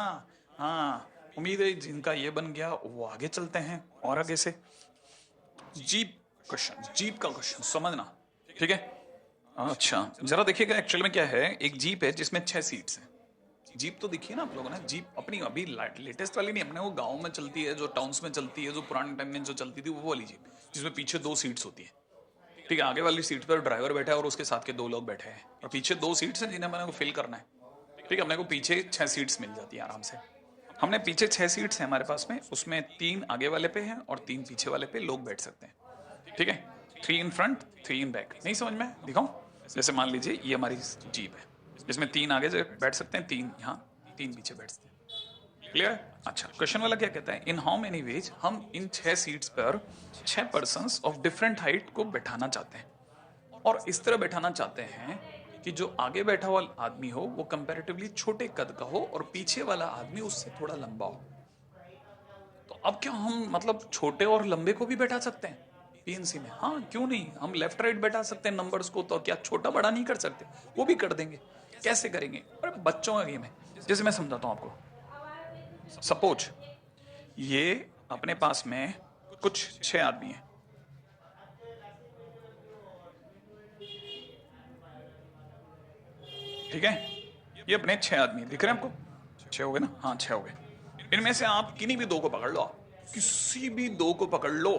हाँ, उम्मीद है जिनका ये बन गया वो आगे चलते हैं और आगे से। जीप क्वेश्चन, जीप का क्वेश्चन समझना, ठीक है। अच्छा जरा देखिएगा, एक्चुअल में क्या है, एक जीप है जिसमें 6 सीट्स हैं। जीप तो देखिए ना आप लोगों ने, जीप अपनी अभी लेटेस्ट वाली नहीं, अपने वो गांव में चलती है, जो टाउन्स में चलती है, जो पुराने टाइम में जो चलती थी वो वाली जीप, जिसमें पीछे 2 सीट्स होती है, ठीक है। आगे वाली सीट पर ड्राइवर बैठा है और उसके साथ के 2 लोग बैठे हैं, और पीछे 2 सीट्स हैं जिन्हें मैंने को फिल करना है, ठीक है। अपने को पीछे 6 सीट्स मिल जाती है आराम से। हमने पीछे 6 सीट्स हैं हमारे पास में, उसमें 3 आगे वाले पे हैं और 3 पीछे वाले पे लोग बैठ सकते हैं, ठीक है। 3 इन फ्रंट 3 इन बैक। नहीं समझ में? दिखाऊं? जैसे मान लीजिए ये हमारी जीप है, इसमें 3 आगे बैठ सकते हैं, 3 यहाँ, 3 पीछे बैठ सकते हैं। क्लियर है? अच्छा, क्वेश्चन वाला क्या कहता है, इन हाउ मेनी वेज हम इन 6 सीट्स पर 6 पर्संस ऑफ डिफरेंट हाइट को बैठाना चाहते हैं, और इस तरह बैठाना चाहते हैं कि जो आगे बैठा हुआ आदमी हो वो कंपैरेटिवली छोटे कद का हो और पीछे वाला आदमी उससे थोड़ा लंबा हो। तो अब क्या हम मतलब छोटे और लंबे को भी बैठा सकते हैं PNC में? हाँ, क्यों नहीं, हम लेफ्ट राइट बैठा सकते हैं नंबर्स को, तो क्या छोटा बड़ा नहीं कर सकते? वो भी कर देंगे। कैसे करेंगे? अरे बच्चों का गेम है, जैसे मैं समझाता हूं आपको। सपोज ये अपने पास में कुछ 6 आदमी हैं, ठीक है। ये अपने 6 आदमी दिख रहे हैं आपको? 6 हो गए ना? हाँ 6 हो गए। इनमें से आप किन्हीं भी 2 को पकड़ लो, आप किसी भी 2 को पकड़ लो,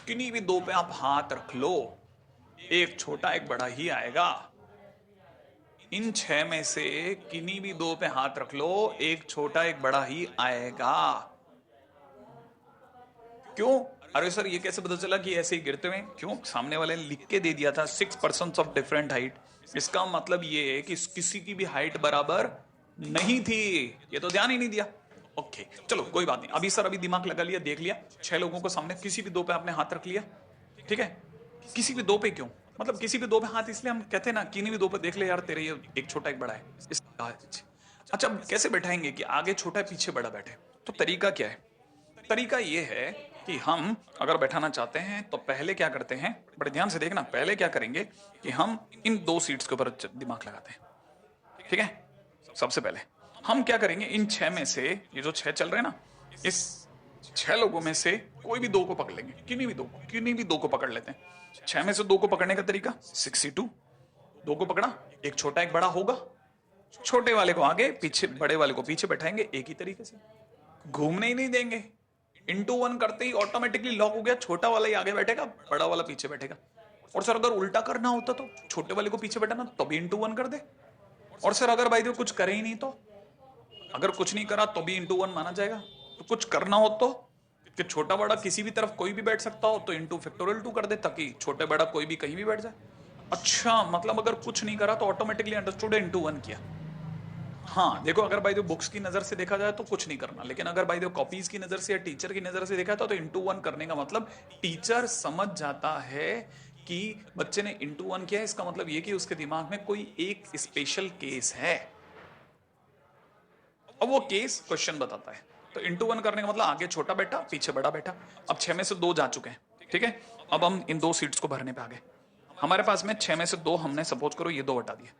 किन्हीं भी 2 पे आप हाथ रख लो, एक छोटा एक बड़ा ही आएगा। इन 6 में से किन्हीं भी 2 पे हाथ रख लो, एक छोटा एक बड़ा ही आएगा। क्यों? अरे सर ये कैसे पता चला कि ऐसे ही गिरते हुए? क्यों? सामने वाले ने लिख के दे दिया था 6 पर्सन्स ऑफ डिफरेंट हाइट। इसका मतलब ये है कि किसी की भी हाइट बराबर नहीं थी, ये तो ध्यान ही नहीं दिया। ओके चलो कोई बात नहीं, अभी सर अभी दिमाग लगा लिया, देख लिया 6 लोगों को सामने, किसी भी 2 पे आपने हाथ रख लिया, ठीक है। किसी भी 2 पे क्यों? मतलब किसी भी 2 पे हाथ इसलिए हम कहते हैं ना, किन्हीं भी 2 पे देख ले यार तेरे ये एक छोटा एक बड़ा है। अच्छा कैसे बैठाएंगे कि आगे छोटा है पीछे बड़ा बैठे? तो तरीका क्या है? तरीका ये है कि हम अगर बैठाना चाहते हैं तो पहले क्या करते हैं, बड़े ध्यान से देखना, पहले क्या करेंगे कि हम इन 2 सीट्स के ऊपर दिमाग लगाते हैं। ठीक है, सबसे पहले हम क्या करेंगे, इन 6 में से, ये जो 6 चल रहे हैं ना, इस 6 लोगों में से कोई भी 2 को पकड़ लेंगे, किन्हीं भी दो को पकड़ लेते हैं। 6 में से 2 को पकड़ने का तरीका 62, 2 को पकड़ा, एक छोटा एक बड़ा होगा, छोटे वाले को आगे पीछे, बड़े वाले को पीछे बैठाएंगे, एक ही तरीके से घूमने ही नहीं देंगे। इंटू 1 करते ही ऑटोमेटिकली लॉक हो गया, छोटा वाला ही आगे बैठेगा, बड़ा वाला पीछे बैठेगा। और सर अगर उल्टा करना होता तो छोटे वाले को पीछे बैठाना, तो भी इंटू 1 कर दे। और सर अगर भाई कुछ करे ही नहीं तो, अगर कुछ नहीं करा तो भी इंटू 1 माना जाएगा। तो कुछ करना हो तो, कि छोटा बड़ा किसी भी तरफ कोई भी बैठ सकता हो, तो इंटू फैक्टोरियल 2 कर दे, ताकि छोटे बड़ा कोई भी कहीं भी बैठ जाए। अच्छा, मतलब अगर कुछ नहीं करा तो ऑटोमेटिकली अंडरस्टूड, इंटू 1 किया। हाँ देखो, अगर भाई बुक्स की नजर से देखा जाए तो कुछ नहीं करना, लेकिन अगर भाई कॉपीज की नजर से या टीचर की नजर से देखा तो इंटू 1 करने का मतलब टीचर समझ जाता है कि बच्चे ने इंटू 1 किया है, इसका मतलब ये कि उसके दिमाग में कोई एक स्पेशल केस है। अब वो केस क्वेश्चन बताता है। तो इंटू 1 करने का मतलब आगे छोटा बैठा, पीछे बड़ा बैठा। अब 6 में से 2 जा चुके हैं, ठीक है। अब हम इन 2 सीट्स को भरने पे आ गए। हमारे पास में 6 में से 2 हमने सपोज करो ये 2 हटा दिए,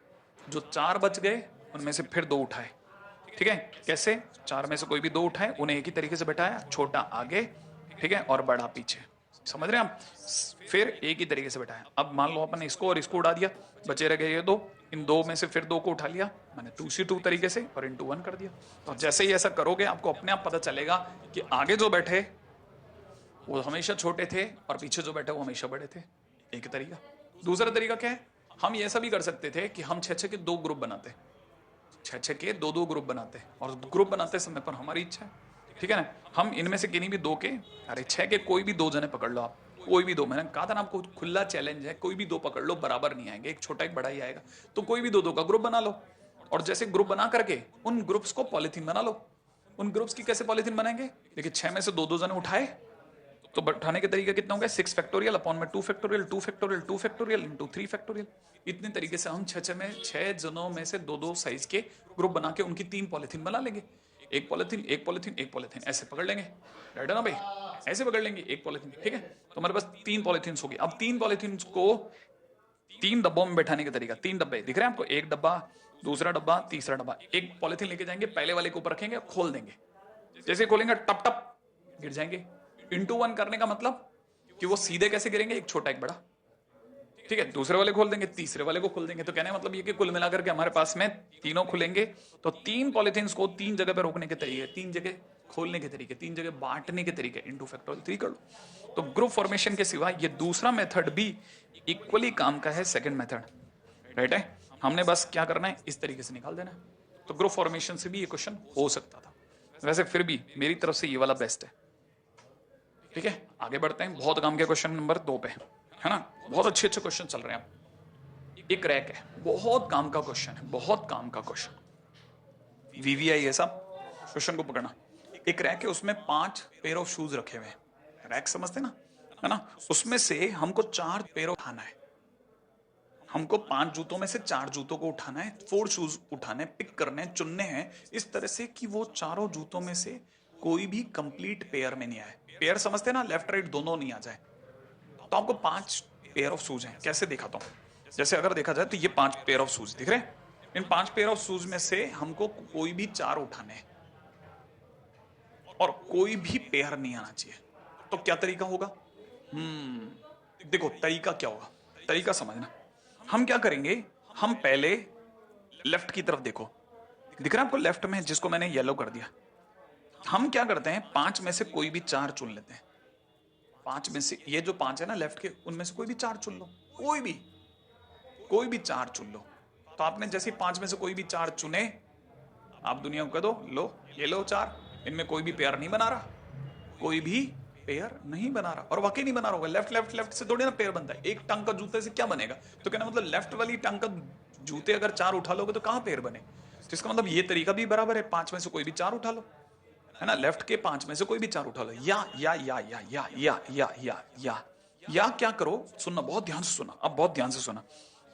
जो 4 बच गए उनमें से फिर 2 उठाए। ठीक है, कैसे? 4 में से कोई भी 2 उठाए, उन्हें एक ही तरीके से बैठाया, छोटा आगे, ठीक है, और बड़ा पीछे। समझ रहे हैं आप? फिर एक ही तरीके से बैठाया। अब मान लो अपन इसको और इसको उड़ा दिया, बचे रह गए ये 2, इन 2 में से फिर 2 को उठा लिया मैंने 2C2 तरीके से और इंटू 1 कर दिया। तो जैसे ही ऐसा करोगे आपको अपने आप पता चलेगा कि आगे जो बैठे वो हमेशा छोटे थे और पीछे जो बैठे वो हमेशा बड़े थे। एक तरीका। दूसरा तरीका क्या है, हम ये ऐसा भी कर सकते थे कि हम 6-6 के 2 ग्रुप बनाते, 6-6 के 2-2 ग्रुप बनाते, और ग्रुप बनाते समय पर हमारी इच्छा है, ठीक है ना, हम इनमें से किन्हीं भी 2 के, अरे 6 के कोई भी 2 जने पकड़ लो आप, कोई भी 2, मैंने कहा था ना आपको खुला चैलेंज है, कोई भी 2 पकड़ लो, बराबर नहीं आएंगे, एक छोटा एक बड़ा ही आएगा। तो कोई भी 2-2 का ग्रुप बना लो, और जैसे ग्रुप बना करके उन ग्रुप्स को पॉलिथीन बना लो। उन ग्रुप्स की कैसे पॉलिथीन बनाएंगे? देखिए 6 में से 2-2 जने उठाए, तो बैठाने के तरीका कितना हो गया, 6 फैक्टोरियल अपॉन में 2 factorial, 2 factorial, 2 factorial into 3 factorial. इतने तरीके से हम 6 जनों में से 2-2 साइज के ग्रुप बना के उनकी 3 पॉलिथीन बना लेंगे। एक पॉलिथीन, एक पॉलिथीन, एक पॉलिथीन, ऐसे पकड़ लेंगे, राइट है ना भाई? ऐसे पकड़ लेंगे एक पॉलिथीन, ठीक है। तो हमारे पास 3 पॉलिथीन हो गई। अब 3 पॉलिथीन को 3 डब्बों में बैठाने का तरीका, 3 डब्बे दिख रहे हैं आपको, एक डब्बा, दूसरा डब्बा, तीसरा डब्बा। एक पॉलिथीन लेके जाएंगे, पहले वाले के ऊपर रखेंगे, खोल देंगे, जैसे खोलेंगे टप टप गिर जाएंगे। इंटू 1 करने का मतलब कि वो सीधे कैसे गिरेंगे, एक छोटा एक बड़ा, ठीक है। दूसरे वाले खोल देंगे, तीसरे वाले को खोल देंगे। तो कहने का मतलब ये कि कुल मिलाकर के हमारे पास में तीनों खुलेंगे। तो 3 पॉलिथीन को 3 जगह पे रोकने के तरीके, 3 जगह खोलने के तरीके, 3 जगह बांटने के तरीके, इंटू फैक्टोरियल 3 कर लो। तो ग्रुप फॉर्मेशन के सिवा ये दूसरा मेथड भी इक्वली काम का है, सेकंड मेथड, राइट है। हमने बस क्या करना है, इस तरीके से निकाल देना है। तो ग्रुप फॉर्मेशन से भी ये क्वेश्चन हो सकता था। वैसे फिर भी मेरी तरफ से ये वाला बेस्ट है, ठीक है। आगे बढ़ते हैं, बहुत काम के क्वेश्चन नंबर 2 पे, है ना। बहुत अच्छे अच्छे क्वेश्चन चल रहे हैं आप। एक रैक है, बहुत काम का क्वेश्चन है, बहुत काम का क्वेश्चन। वीवीआई है सब, क्वेश्चन को पकड़ना। एक रैक है, उसमें 5 पेयर ऑफ शूज रखे हुए हैं, रैक समझते ना, है ना। उसमें से हमको 4 पेयर उठाना है, हमको 5 जूतों में से 4 जूतों को उठाना है, 4 शूज उठाने, पिक करने, चुनने हैं इस तरह से कि वो चारों जूतों में से कोई भी कंप्लीट पेयर में नहीं आए। पेयर समझते ना, लेफ्ट राइट दोनों नहीं आ जाए। तो आपको 5 पेयर ऑफ शूज हैं, कैसे दिखाता हूं। जैसे अगर देखा जाए तो ये 5 पेयर ऑफ शूज दिख रहे हैं, इन 5 पेयर ऑफ शूज में से हमको कोई भी 4 उठाने हैं और कोई भी पेयर नहीं आना चाहिए। तो क्या तरीका होगा? देखो तरीका क्या होगा, तरीका समझना। हम क्या करेंगे, हम पहले लेफ्ट की तरफ देखो, दिख रहा है आपको लेफ्ट में, जिसको मैंने येलो कर दिया। हम क्या करते हैं, 5 में से कोई भी 4 चुन लेते हैं। 5 में से ये जो 5 है ना लेफ्ट के, उनमें से कोई भी 4 चुन लो, कोई भी 4 चुन लो। तो आपने जैसे 5 में से कोई भी 4 चुने, आप दुनिया को कह दो, लो ये लो 4, इनमें कोई भी पेयर नहीं बना रहा, कोई भी पेयर नहीं बना रहा। और वाकई नहीं बना रहा होगा, लेफ्ट लेफ्ट लेफ्ट से थोड़ी ना पेयर बनता है। एक टंग का जूते से क्या बनेगा? तो कहना मतलब लेफ्ट वाली टंग का जूते अगर 4 उठा लोगे तो कहां पेयर बने? तो इसका मतलब ये तरीका भी बराबर है, 5 में से कोई भी 4 उठा लो, है ना। लेफ्ट के 5 में से कोई भी 4 उठा लो। या क्या करो, सुनना बहुत ध्यान से सुना, अब बहुत ध्यान से सुना।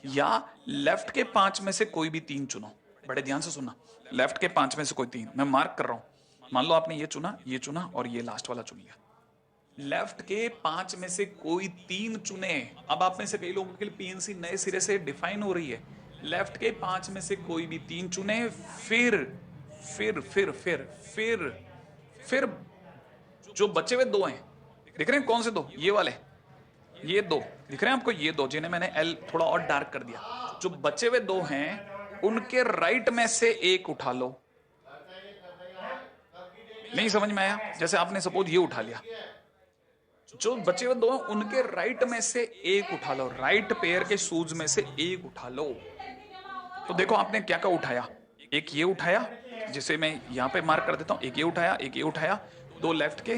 या लेफ्ट के 5 में से कोई भी 3 चुनो, बड़े ध्यान से सुनना। लेफ्ट के 5 में से कोई 3, मैं मार्क कर रहा हूं। मान लो आपने ये चुना और ये लास्ट वाला चुन लिया, लेफ्ट के 5 में से कोई 3 चुने। अब आप में से कई लोगों के लिए पीएनसी नए सिरे से डिफाइन हो रही है। लेफ्ट के 5 में से कोई भी 3 चुने, फिर फिर फिर फिर फिर फिर जो बचे हुए दो हैं, दिख रहे हैं कौन से दो? ये वाले, ये दो दिख रहे हैं आपको, ये दो जिन्हें मैंने एल थोड़ा और डार्क कर दिया। जो बचे हुए दो हैं उनके राइट में से एक उठा लो। नहीं समझ में आया? जैसे आपने सपोज ये उठा लिया, जो बचे हुए दो हैं उनके राइट में से एक उठा लो, राइट पेयर के शूज में से एक उठा लो। तो देखो आपने क्या क्या उठाया, एक ये उठाया जिसे मैं यहां पे मार्क कर देता हूं, एक ये उठाया, एक ये उठाया, दो लेफ्ट के,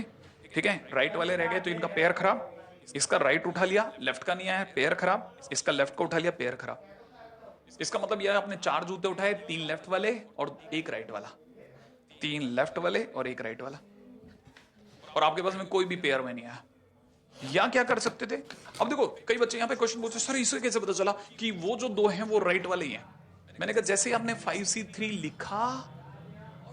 ठीक है, राइट वाले रह गए तो इनका पेयर खराब। इसका राइट उठा लिया, लेफ्ट का नहीं आया, पेयर खराब। इसका लेफ्ट का उठा लिया, पेयर खराब। इसका मतलब यह आपने 4 जूते उठाए, 3 लेफ्ट वाले और एक राइट वाला, 3 लेफ्ट वाले और एक राइट वाला, और आपके पास में कोई भी पेयर में नहीं आया। या क्या कर सकते थे? अब देखो कई बच्चे यहाँ पे क्वेश्चन पूछते सर इसे कैसे पता चला कि वो जो दो हैं वो राइट वाले ही हैं। मैंने कहा जैसे ही आपने 5C3 लिखा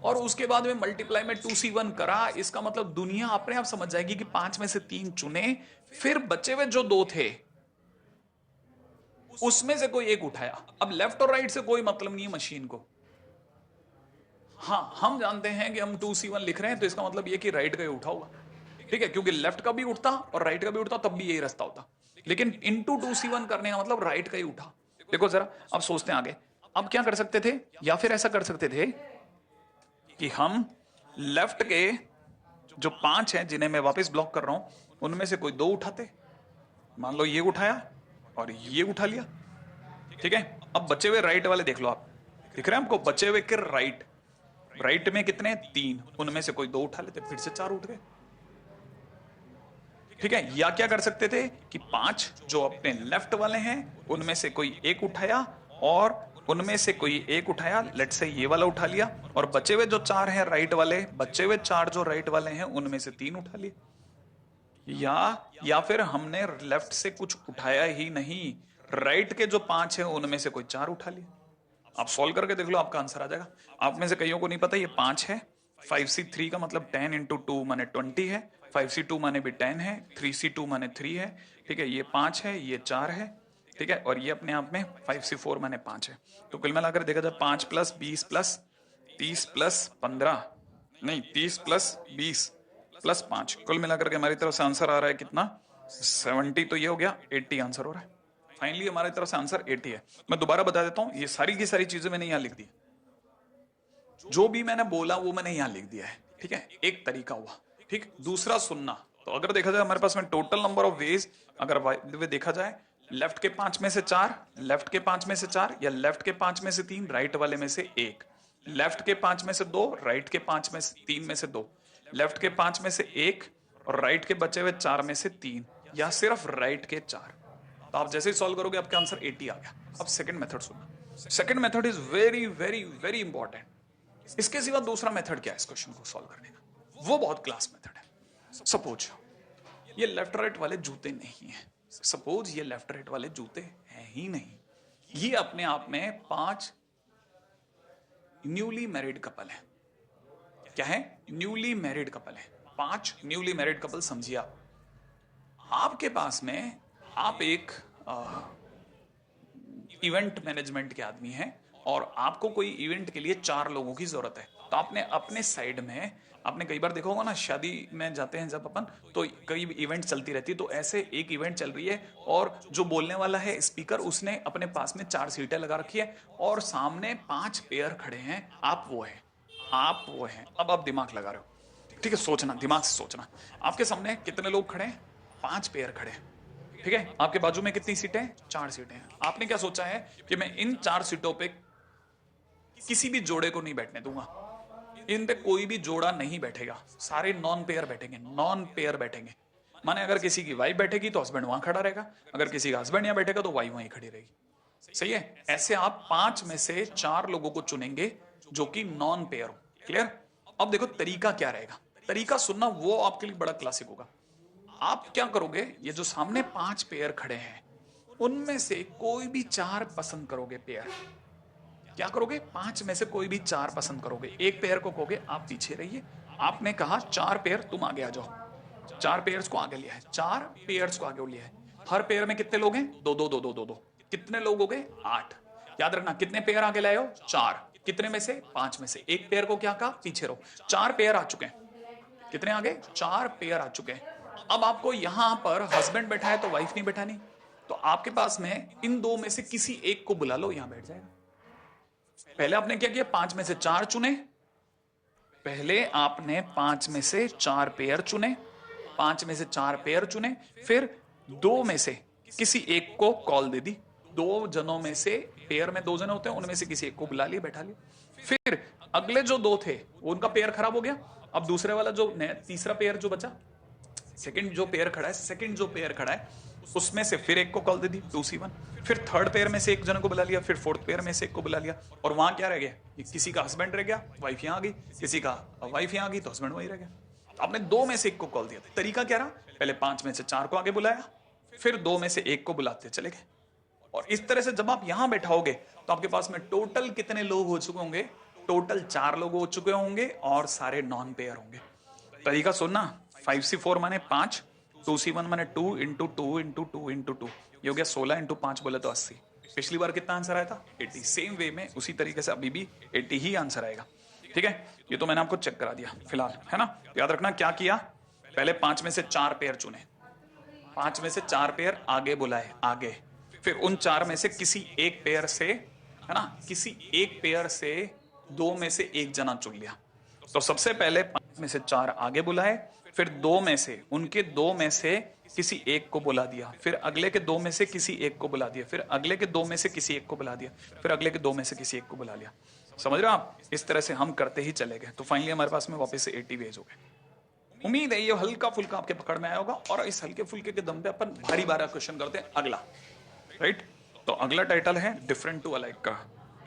और उसके बाद में मल्टीप्लाई में 2C1 करा, इसका मतलब दुनिया अपने आप समझ जाएगी कि 5 में से 3 चुने, फिर बचे हुए जो दो थे उसमें से कोई एक उठाया। अब लेफ्ट और राइट से कोई मतलब नहीं है मशीन को। हाँ हम जानते हैं कि हम 2C1 लिख रहे हैं तो इसका मतलब ये कि राइट का ही उठा होगा, ठीक है, क्योंकि लेफ्ट का भी उठता और राइट का भी उठता तब भी यही रास्ता होता, लेकिन इंटू 2C1 करने का मतलब राइट का ही उठा। देखो जरा अब सोचते हैं आगे। अब क्या कर सकते थे, या फिर ऐसा कर सकते थे कि हम लेफ्ट के जो 5 हैं जिन्हें मैं वापस ब्लॉक कर रहा हूं उनमें से कोई 2 उठाते। मान लो ये उठाया और ये उठा लिया, ठीक है। अब बचे हुए राइट वाले देख लो आप, दिख रहे हैं आपको बचे हुए के राइट, राइट में कितने? 3, उनमें से कोई 2 उठा लेते, फिर से 4 उठ गए, ठीक है। या क्या कर सकते थे कि 5 जो अपने लेफ्ट वाले हैं उनमें से कोई एक उठाया और उनमें से कोई एक उठाया, लेट्स से ये वाला उठा लिया, और बचे हुए जो 4 हैं राइट वाले, बचे हुए 4 जो राइट वाले हैं उनमें से 3 उठा लिए। या फिर हमने लेफ्ट से कुछ उठाया ही नहीं, राइट के जो 5 हैं उनमें से कोई 4 उठा लिए। आप सॉल्व करके देख लो, आपका आंसर आ जाएगा। आप में से कईयों को नहीं पता ये 5 है, 5C3 का मतलब 10 इंटू 2 माने 20 है, 5C2 माने भी 10 है, 3C2 माने 3 है, ठीक है। ये 5 है, ये 4 है, ठीक है, और ये अपने आप में 5C4 माने 5 है। तो कुल मिलाकर देखा जाए 5 प्लस 20 प्लस 30 प्लस 15, नहीं 30 प्लस 20 प्लस 5, कुल मिलाकर के हमारी तरफ से आंसर आ रहा है कितना? 70। तो ये हो गया 80 आंसर हो रहा है। फाइनली हमारी तरफ से आंसर 80 है। मैं दोबारा बता देता हूं, ये सारी की सारी चीजें मैंने यहां लिख दी, जो भी मैंने बोला वो मैंने यहां लिख दिया है, ठीक है। एक तरीका हुआ, ठीक। दूसरा सुनना, तो अगर देखा जाए हमारे पास में टोटल नंबर ऑफ वेज अगर वे देखा जाए, लेफ्ट के 5 में से 4, लेफ्ट के 5 में से 4, या लेफ्ट के 5 में से 3, राइट वाले में से 1, लेफ्ट के 5 में से 2, राइट के 5 में से 3 में से 2, लेफ्ट के 5 में से 1 और राइट के बचे हुए 4 में से 3, या सिर्फ राइट के 4। तो आप जैसे ही सॉल्व करोगे आपका आंसर 80 आ गया। अब सेकंड मेथड सुनना। Second method is very very very important. इसके सिवा दूसरा मेथड क्या है इस क्वेश्चन को सॉल्व करने का? वो बहुत क्लास मेथड है। सपोज ये लेफ्ट राइट वाले जूते नहीं है, सपोज ये लेफ्ट राइट वाले जूते हैं ही नहीं, ये अपने आप में 5 न्यूली मैरिड कपल है। क्या है? न्यूली मैरिड कपल है, 5 न्यूली मैरिड कपल समझिए आप। आपके पास में आप एक इवेंट मैनेजमेंट के आदमी हैं और आपको कोई इवेंट के लिए 4 लोगों की जरूरत है। तो आपने अपने साइड में, आपने कई बार देखा होगा ना, शादी में जाते हैं जब अपन, तो कई इवेंट चलती रहती है, तो ऐसे एक इवेंट चल रही है और जो बोलने वाला है स्पीकर, उसने अपने पास में 4 सीटें लगा रखी है और सामने 5 पेयर खड़े हैं, आप वो हैं, आप वो हैं। अब आप दिमाग लगा रहे हो, ठीक है, सोचना, दिमाग से सोचना। आपके सामने कितने लोग खड़े हैं? 5 पेयर खड़े हैं, ठीक है। आपके बाजू में कितनी सीटें? 4 सीटें हैं। आपने क्या सोचा है कि मैं इन 4 सीटों पे किसी भी जोड़े को नहीं बैठने दूंगा, इन पे कोई भी जोड़ा नहीं बैठेगा, सारे नॉन पेयर बैठेंगे, नॉन पेयर बैठेंगे। माने अगर किसी की वाइफ बैठेगी तो हस्बैंड वहां खड़ा रहेगा, अगर किसी का हस्बैंड यहां बैठेगा तो वाइफ वहीं खड़ी रहेगी। सही है? ऐसे आप 5 में से 4 लोगों को चुनेंगे जो कि नॉन पेयर हो। क्लियर? अब देखो तरीका क्या रहेगा, तरीका सुनना, वो आपके लिए बड़ा क्लासिक होगा। आप क्या करोगे, ये जो सामने 5 पेयर खड़े हैं उनमें से कोई भी 4 पसंद करोगे पेयर। क्या करोगे? 5 में से कोई भी 4 पसंद करोगे। एक पेयर को कहोगे आप पीछे रहिए, आपने कहा 4 पेयर तुम आगे आ जाओ, चार पेयर्स को आगे लिया है, चार पेयर्स को आगे लिया है। हर पेयर में कितने लोग हैं? दो दो दो दो दो दो। कितने लोग हो गए? 8। याद रखना कितने पेयर आगे लाए हो? 4। कितने में से? 5 में से। एक पेयर को क्या कहा? पीछे रहो। 4 पेयर आ चुके हैं। कितने आगे? 4 पेयर आ चुके हैं। अब आपको यहां पर हस्बैंड बैठा है तो वाइफ नहीं बैठा, नहीं तो आपके पास में इन दो में से किसी एक को बुला लो, यहां बैठ जाएगा। पहले आपने क्या किया? 5 में से 4 चुने। पहले आपने 5 में से 4 पेयर चुने, 5 में से 4 पेयर चुने, फिर 2 में से किसी एक को कॉल दे दी। 2 जनों में से, पेयर में 2 जने होते हैं, उनमें से किसी एक को बुला लिया, बैठा लिया। फिर अगले जो 2 थे उनका पेयर खराब हो गया। अब दूसरे वाला जो तीसरा पेयर जो बचा, सेकंड जो पेयर खड़ा है, सेकंड जो पेयर खड़ा है उसमें से फिर एक को कॉल दे दी 2C1। फिर थर्ड पेयर में से एक जन को बुला लिया, फिर फोर्थ पेयर में से एक को बुला लिया, और वहां क्या रह गया? किसी का हस्बैंड रह गया, वाइफ यहां आ गई, किसी का वाइफ यहां आ गई तो हस्बैंड वही रह गया। आपने 2 में से एक को कॉल दिया। तरीका क्या रहा? पहले 5 में से 4 को आगे बुलाया, फिर 2 में से एक को बुलाते चले गए। और इस तरह से जब आप यहां बैठाओगे तो आपके पास में टोटल कितने लोग हो चुके होंगे? टोटल 4 लोग हो चुके होंगे और सारे नॉन पेयर होंगे। तरीका सुनना, 5C4 माने 5, 2C1 माने 2 इंटू 2 इंटू 2 इंटू 2, ये हो गया 16 इंटू 5 बोले तो 80। पिछली बार कितना आंसर आया था? 80। सेम वे में उसी तरीके से अभी भी 80 ही आंसर आएगा। ठीक है, ये तो मैंने आपको चेक करा दिया फिलहाल, है ना? याद रखना क्या किया? पहले 5 में से 4 पेयर चुने, 5 में से 4 पेयर आगे बुलाए, आगे। फिर उन 4 में से किसी एक पेयर से, है ना, किसी एक पेयर से 2 में से एक जना चुन लिया। तो सबसे पहले 5 में से 4 आगे बुलाए, फिर 2 में से, उनके 2 में से किसी एक को बुला दिया, फिर अगले के 2 में से किसी एक को बुला दिया, फिर अगले के 2 में से किसी एक को बुला दिया, फिर अगले के 2 में से किसी एक को बुला लिया। समझ रहे हो आप? इस तरह से हम करते ही चले गए, तो फाइनली हमारे पास में वापस से 80 वेज हो गए। उम्मीद है ये हल्का फुल्का आपके पकड़ में आया होगा, और इस हल्के फुल्के के दम पे अपन भारी भारी क्वेश्चन करते हैं अगला, राइट? तो अगला टाइटल है डिफरेंट टू अलाइक का,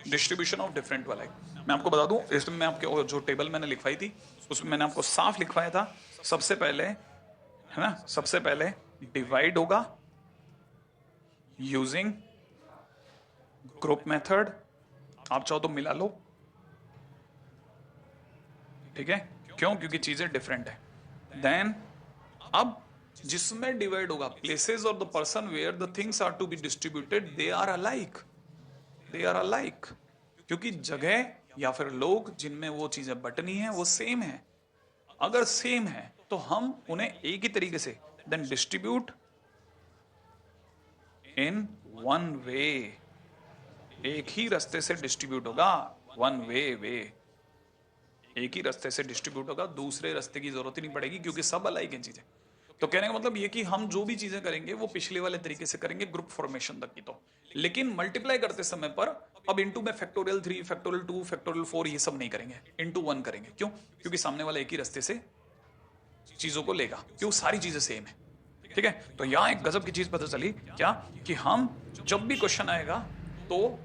distribution of different to alike. मैं आपको बता दूं, इसमें मैं आपके जो टेबल मैंने लिखवाई थी उसमें मैंने आपको साफ लिखवाया था, सबसे पहले, है ना, सबसे पहले डिवाइड होगा यूजिंग ग्रुप मेथड। आप चाहो तो मिला लो, ठीक है? क्यों? क्योंकि चीजें डिफरेंट है। देन अब जिसमें डिवाइड होगा, प्लेसेस और the person where the things are to be distributed, they are alike, they are alike, क्योंकि जगह या फिर लोग जिनमें वो चीजें बटनी है वो सेम है। अगर सेम है तो हम उन्हें एक ही तरीके से then distribute in one way, एक ही रास्ते से डिस्ट्रीब्यूट होगा, वन वे, एक ही रास्ते से डिस्ट्रीब्यूट होगा, दूसरे रास्ते की जरूरत ही नहीं पड़ेगी, क्योंकि सब अलाइक हैं चीजें। तो कहने का मतलब ये कि हम जो भी चीजें करेंगे वो पिछले वाले तरीके से करेंगे, ग्रुप फॉर्मेशन तक की। तो लेकिन मल्टीप्लाई करते समय पर अब इंटू में फैक्टोरियल 3, फैक्टोरियल 2, फैक्टोरियल 4 ये सब नहीं करेंगे, इंटू 1 करेंगे। क्यों? क्योंकि सामने वाला एक ही रास्ते से चीजों को लेगा, क्यों? सारी चीजें सेम है। ठीक है, तो यहां एक गजब की चीज पता चली, क्या? कि हम जब भी क्वेश्चन आएगा तो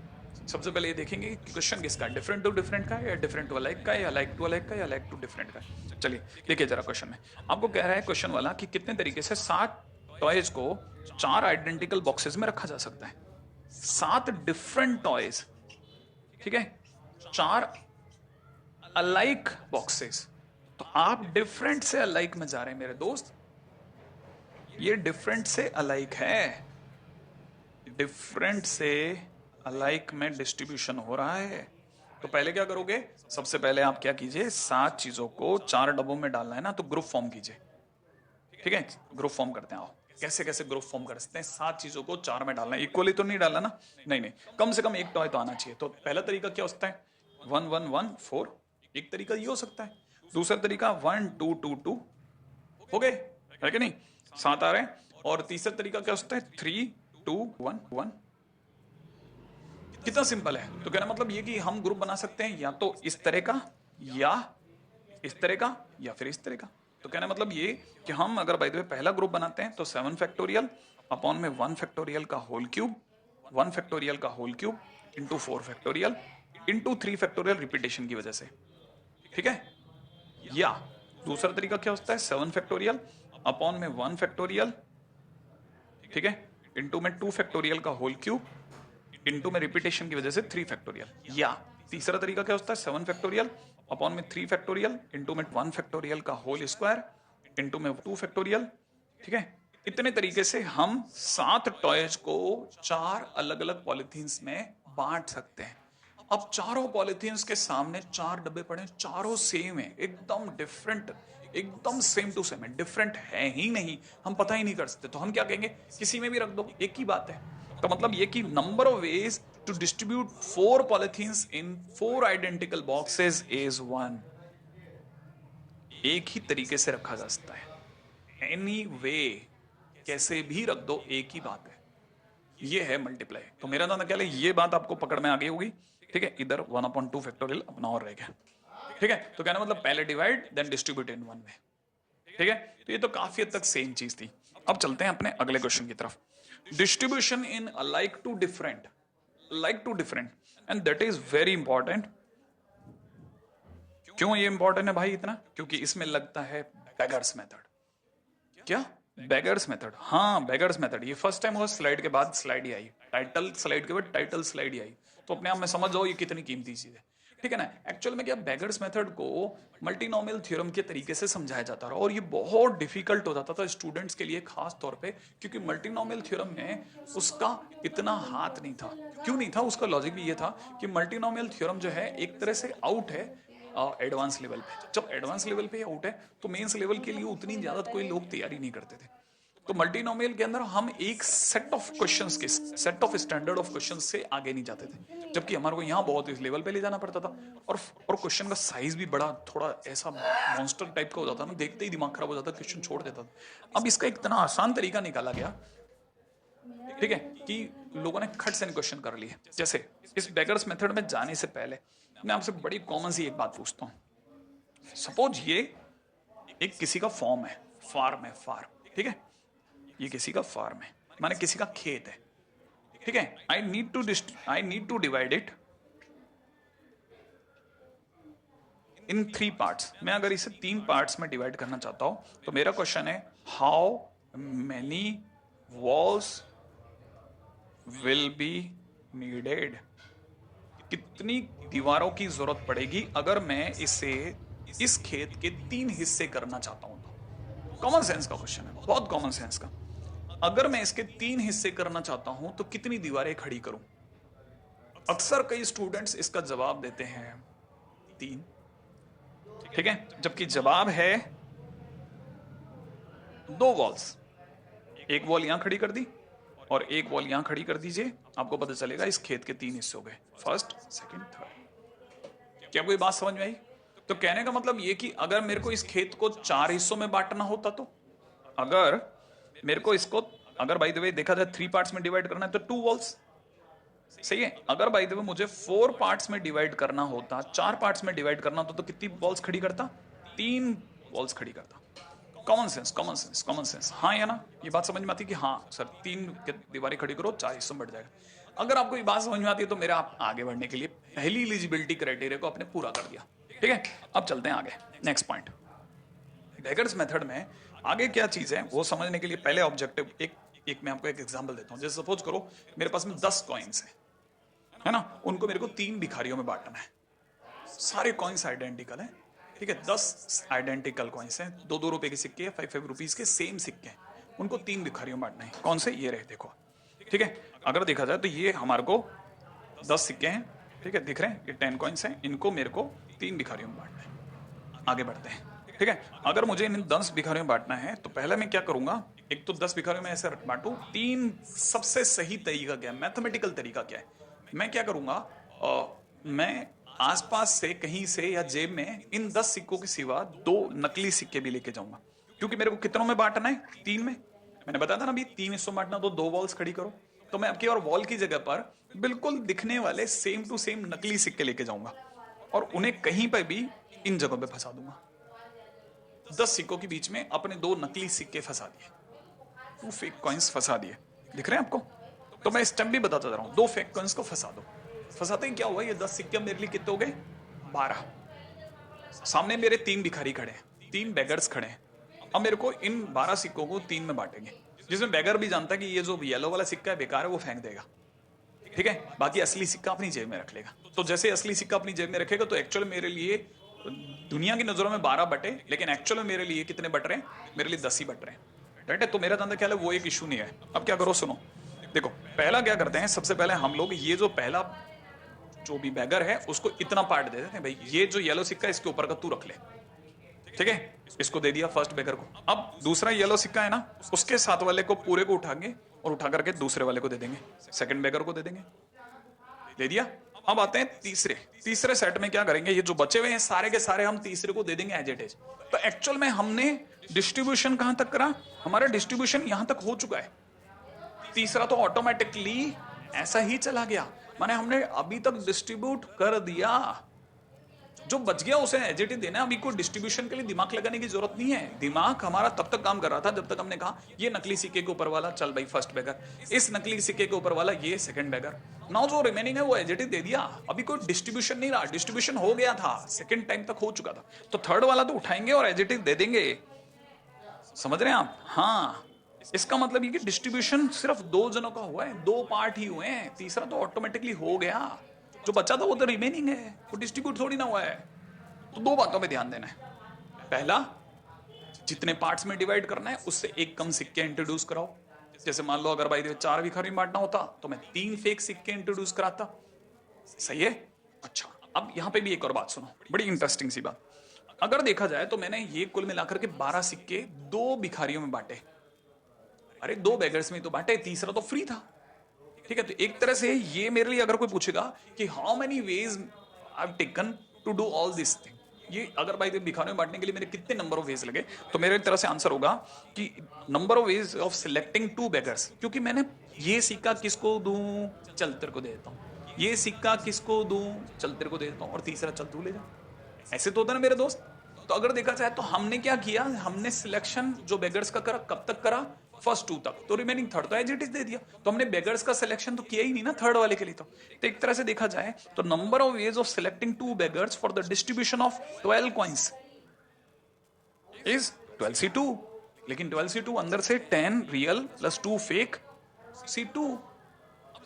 सबसे पहले ये देखेंगे कि क्वेश्चन किसका है, डिफरेंट टू डिफरेंट का है, या डिफरेंट टू अलाइक का है, या अलाइक टू अलाइक का है, या अलाइक टू डिफरेंट का है। चलिए देखिए जरा क्वेश्चन में आपको कह रहा है क्वेश्चन वाला कि कितने तरीके से 7 टॉयज को 4 आइडेंटिकल बॉक्सेस में रखा जा सकता है। 7 डिफरेंट टॉयज, ठीक है, 4 अलाइक बॉक्सेस। तो आप डिफरेंट से अलाइक में जा रहे हैं मेरे दोस्त, ये डिफरेंट से अलाइक है, डिफरेंट से अलाइक में डिस्ट्रीब्यूशन हो रहा है। तो पहले क्या करोगे? सबसे पहले आप क्या कीजिए, 7 चीजों को 4 डब्बों में डालना है ना, तो ग्रुप फॉर्म कीजिए। ठीक है, ग्रुप फॉर्म करते हैं। आओ कैसे कैसे ग्रुप फॉर्म कर सकते हैं? 7 चीजों को 4 में डालना है, इक्वली तो नहीं डालना ना, नहीं नहीं, कम से कम एक टॉय तो आना चाहिए। तो पहला तरीका क्या हो सकता है? 1 1 1 4, एक तरीका ये हो सकता है। दूसरा तरीका 1 2 2 2, हो गए, है कि नहीं? 7 आ रहे हैं। और तीसरा तरीका क्या हो सकता है? 3 2 1 1। कितना सिंपल है। तो कहना मतलब ये कि हम ग्रुप बना सकते हैं या तो इस तरह का, या इस तरह का, या फिर इस तरह का। तो कहना मतलब ये कि हम अगर बाय द वे पहला ग्रुप बनाते हैं तो 7 फैक्टोरियल अपॉन में 1 फैक्टोरियल का होल क्यूब, 1 फैक्टोरियल का whole cube into 4 factorial into 3 factorial repetition की वजह से। ठीक है, या दूसरा तरीका क्या होता है? 7 फैक्टोरियल अपॉन में 1 फैक्टोरियल, ठीक है, इंटू में 2 फैक्टोरियल का होल क्यूब इंटू में रिपीटेशन की वजह से 3 फैक्टोरियल। या तीसरा तरीका क्या होता है? 7 फैक्टोरियल अपॉन में 3 फैक्टोरियल इंटू में 1 फैक्टोरियल का होल स्क्वायर इनटू में 2 फैक्टोरियल, ठीक है। इतने तरीके से हम 7 टॉयज को 4 अलग अलग पॉलिथीन्स में बांट सकते हैं। अब चारों पॉलिथीन्स के सामने 4 डब्बे पड़े, चारों सेम है, एकदम डिफरेंट, एकदम सेम टू सेम है, डिफरेंट है ही नहीं, हम पता ही नहीं कर सकते। तो हम क्या कहेंगे, किसी में भी रख दो, एक ही बात है। तो मतलब ये कि number of ways to distribute 4 polythenes in 4 identical boxes is 1। एक ही तरीके से रखा जा सकता है, एनी वे, कैसे भी रख दो, एक ही बात है, ये है मल्टीप्लाई। तो मेरा ना ख्याल है ये बात आपको पकड़ में आ गई होगी, ठीक है। इधर 1/2 फैक्टोरियल अपना और रह गया, ठीक है। तो कहना मतलब पहले डिवाइड देन डिस्ट्रीब्यूट इन 1 वे, ठीक है। तो ये तो काफी हद तक सेम चीज थी। अब चलते हैं अपने अगले क्वेश्चन की तरफ। Distribution in like to different, like to different, and that is very important. क्यों ये इंपॉर्टेंट है भाई इतना? क्योंकि इसमें लगता है बेगर्स मेथड। क्या? Beggars method. हाँ, बेगर्स मेथड। ये फर्स्ट टाइम हुआ, स्लाइड के बाद स्लाइड ही आई, टाइटल स्लाइड के बाद टाइटल स्लाइड ही आई। तो अपने आप में समझ जाओ ये कितनी कीमती चीज है, ठीक है ना। एक्चुअल में क्या, बेगर्स मेथड को मल्टीनोमियल थ्योरम के तरीके से समझाया जाता रहा, और ये बहुत डिफिकल्ट हो जाता था स्टूडेंट्स के लिए खास तौर पे, क्योंकि मल्टीनोमियल थ्योरम में उसका इतना हाथ नहीं था। क्यों नहीं था? उसका लॉजिक भी ये था कि मल्टीनोमियल थ्योरम जो है एक तरह से आउट है एडवांस लेवल पे। जब एडवांस लेवल पे आउट है तो मेंस लेवल के लिए उतनी ज्यादा कोई लोग तैयारी नहीं करते थे। तो मल्टीनोमियल के अंदर हम एक सेट ऑफ क्वेश्चंस के, set of standard of questions से आगे नहीं जाते थे, जबकि हमारे को यहाँ बहुत इस लेवल पे ले जाना पड़ता था। और क्वेश्चन का साइज भी बड़ा थोड़ा ऐसा मॉन्स्टर टाइप का हो जाता ना, देखते ही दिमाग खराब हो जाता, क्वेश्चन छोड़ देता था। अब इसका इतना आसान तरीका निकाला गया, ठीक है, कि लोगों ने खट से क्वेश्चन कर लिए। जैसे इस बेगर्स मेथड में जाने से पहले मैं आपसे बड़ी कॉमन सी एक बात पूछता हूं। सपोज ये एक किसी का फॉर्म है, फार्म है, फार्म, ठीक है। ये किसी का फार्म है, माने किसी का खेत है, ठीक है। I need to divide it in 3 parts. मैं अगर इसे 3 पार्ट्स में डिवाइड करना चाहता हूं तो मेरा क्वेश्चन है, how many walls will be needed? कितनी दीवारों की जरूरत पड़ेगी अगर मैं इसे, इस खेत के 3 हिस्से करना चाहता हूं तो? कॉमन सेंस का क्वेश्चन है, बहुत कॉमन सेंस का। अगर मैं इसके 3 हिस्से करना चाहता हूं तो कितनी दीवारें खड़ी करूं? अक्सर कई स्टूडेंट्स इसका जवाब देते हैं 3, ठीक है, जबकि जवाब है 2 वॉल्स। एक वॉल यहां खड़ी कर दी और एक वॉल यहां खड़ी कर दीजिए, आपको पता चलेगा इस खेत के 3 हिस्से हो गए, फर्स्ट, सेकंड, थर्ड। क्या कोई बात समझ में आई? तो कहने का मतलब ये कि अगर मेरे को इस खेत को 4 हिस्सों में बांटना होता तो, अगर मेरे को इसको, अगर बाय द वे देखा जाए 3 पार्ट्स में डिवाइड करना है तो 2 वॉल्स, सही है। अगर बाय द वे मुझे 4 पार्ट्स में डिवाइड करना होता, 4 पार्ट्स में डिवाइड करना होता तो कितनी वॉल्स खड़ी करता? 3 वॉल्स खड़ी करता। Common sense, common sense, common sense, हाँ या ना? ये बात समझ में आती है कि हाँ सर 3 दीवारें खड़ी करो, 4 हिस्सों में बढ़ जाएगा। अगर आपको ये बात समझ में आती है तो मेरा आप आगे बढ़ने के लिए पहली एलिजिबिलिटी क्राइटेरिया को आपने पूरा कर दिया, ठीक है। अब चलते हैं आगे, नेक्स्ट पॉइंट। बेगर्स मेथड में आगे क्या चीज है वो समझने के लिए पहले ऑब्जेक्टिव एक मैं आपको एक एग्जांपल देता हूं। जैसे सपोज करो मेरे पास में 10 कॉइन्स है ना, उनको मेरे को 3 भिखारियों में बांटना है। सारे कॉइन्स आइडेंटिकल हैं, ठीक है, 10 आइडेंटिकल कॉइन्स हैं, 2-2 रुपए के सिक्के, 5-5 रुपीज के सेम सिक्के हैं, उनको 3 भिखारियों में बांटना है। कौन से? ये रहे, देखो, ठीक है। अगर देखा जाए तो ये हमारे को 10 सिक्के हैं, ठीक है, दिख रहे हैं, ये 10 कॉइन्स हैं, इनको मेरे को 3 भिखारियों में बांटना है। आगे बढ़ते हैं, ठीक है। अगर मुझे इन 10 भिखारियों में बांटना है तो पहले मैं क्या करूंगा, एक तो 10 भिखारियों में ऐसे बांटू। 3 सबसे सही तरीका क्या है, मैथमेटिकल तरीका क्या है? मैं क्या करूंगा, मैं आसपास से कहीं से या जेब में इन 10 सिक्कों के सिवा 2 नकली सिक्के भी लेके जाऊंगा, क्योंकि मेरे को कितनों में बांटना है? 3 में। मैंने बताया था ना अभी 3 हिस्सों में बांटना, तो 2 वॉल्स खड़ी करो। तो मैं आपकी और वॉल की जगह पर बिल्कुल दिखने वाले सेम टू सेम नकली सिक्के लेके जाऊंगा और उन्हें कहीं पर भी इन जगहों पे फंसा दूंगा। 10 सिक्कों के बीच में अपने 2 नकली सिक्के फंसा दिए, 2 फेक कॉइन्स फंसा दिए, दिख रहे हैं आपको? तो मैं स्टेप भी बताता जा रहा हूं, 2 फेक कॉइन्स को फंसा दो। फंसाते ही क्या हुआ, ये 10 सिक्के मेरे लिए कितने हो गए? 12। सामने मेरे 3 भिखारी खड़े हैं, 3 बेगर्स खड़े हैं। अब मेरे को इन 12 सिक्कों को 3 में बांटेंगे, जिसमें बेगर भी जानता है कि ये जो येलो वाला सिक्का है बेकार है, वो फेंक देगा, ठीक है। बाकी असली सिक्का अपनी जेब में रख लेगा। तो जैसे असली सिक्का अपनी जेब में रखेगा तो एक्चुअल मेरे लिए दुनिया की नजरों में 12 बटे, लेकिन एक्चुअल में मेरे लिए कितने बट रहे हैं? मेरे लिए 10 ही बट रहे हैं, राइट है। तो मेरा अंदर ख्याल है वो एक इशू नहीं है। अब क्या करो, सुनो, देखो पहला क्या करते हैं, सबसे पहले हम लोग ये जो पहला जो भी बैगर है उसको इतना पार्ट दे देते हैं, भाई ये जो येलो सिक्का है इसके ऊपर का तू रख ले, ठीक है। इसको दे दिया फर्स्ट बैगर को। अब दूसरा येलो सिक्का है ना, उसके साथ वाले को पूरे को उठाएंगे और उठा करके दूसरे वाले को दे देंगे, सेकंड बैगर को दे देंगे, दे दिया। अब आते हैं तीसरे, तीसरे सेट में क्या करेंगे, ये जो बचे हुए हैं सारे के सारे हम तीसरे को दे देंगे एज इट इज। तो एक्चुअल में हमने डिस्ट्रीब्यूशन कहां तक करा, हमारा डिस्ट्रीब्यूशन यहां तक हो चुका है। तीसरा तो ऑटोमेटिकली ऐसा ही चला गया, माने हमने अभी तक डिस्ट्रीब्यूट कर दिया। जो बच गया उसे एज इट इज देना, अभी कोई डिस्ट्रीब्यूशन के लिए दिमाग लगाने की जरूरत नहीं है। दिमाग हमारा तब तक काम कर रहा था जब तक हमने कहा ये नकली सिक्के के ऊपर वाला चल भाई फर्स्ट बैगर, इस नकली सिक्के के ऊपर वाला ये सेकंड बैगर। नाउ जो रिमेनिंग है वो एज इट इज दे दिया, अभी कोई डिस्ट्रीब्यूशन नहीं रहा, डिस्ट्रीब्यूशन हो गया था, सेकंड टाइम तक हो चुका था। तो थर्ड वाला तो उठाएंगे और एज इट इज दे देंगे, समझ रहे हैं आप? हाँ, इसका मतलब ये कि डिस्ट्रीब्यूशन सिर्फ दो जनों का हुआ है, दो पार्ट ही हुए हैं, तीसरा तो ऑटोमेटिकली हो गया। जो बचा था वो तो रिमेनिंग है, वो डिस्ट्रीब्यूट थोड़ी ना हुआ है। तो दो बातों पे ध्यान देना है। पहला, जितने पार्ट्स में डिवाइड करना है उससे एक कम सिक्के इंट्रोड्यूस कराओ। जैसे मान लो अगर भाई 4 भिखारी बांटना होता तो मैं 3 फेक सिक्के इंट्रोड्यूस कराता, सही है। अच्छा, अब यहां पे भी एक और बात सुनो, बड़ी इंटरेस्टिंग सी बात। अगर देखा जाए तो मैंने ये कुल मिलाकर के 12 सिक्के दो भिखारियों में बांटे। अरे दो बेगर्स में तो बांटे, तीसरा तो फ्री था, ठीक है। तो एक तरह से ये मेरे लिए अगर कोई पूछेगा कि how many ways I have taken to do all this thing, ये अगर भाई भिखारियों में बांटने के लिए मेरे कितने नंबर ऑफ वेज लगे, तो मेरे तरह से आंसर होगा कि number of ways of selecting 2 beggars, क्योंकि मैंने ये सिक्का किसको दूं, चल तेरे को दे देता हूं, ये सिक्का किसको दूं, चल तेरे को दे देता हूं, और तीसरा चल तू ले जा। ऐसे तो होता है ना मेरे दोस्त। तो अगर देखा जाए तो हमने क्या किया, हमने सिलेक्शन जो बेगर्स का करा कब तक करा, फर्स्ट 2 तक, तो रिमेनिंग थर्ड तो एज इट इज दे दिया। तो हमने बेगर्स का सिलेक्शन तो किया ही नहीं ना थर्ड वाले के लिए। तो एक तरह से देखा जाए तो number of ways of selecting 2 beggars for the distribution of 12 coins is 12C2। लेकिन 12C2 अंदर से 10 रियल प्लस 2 फेक C2।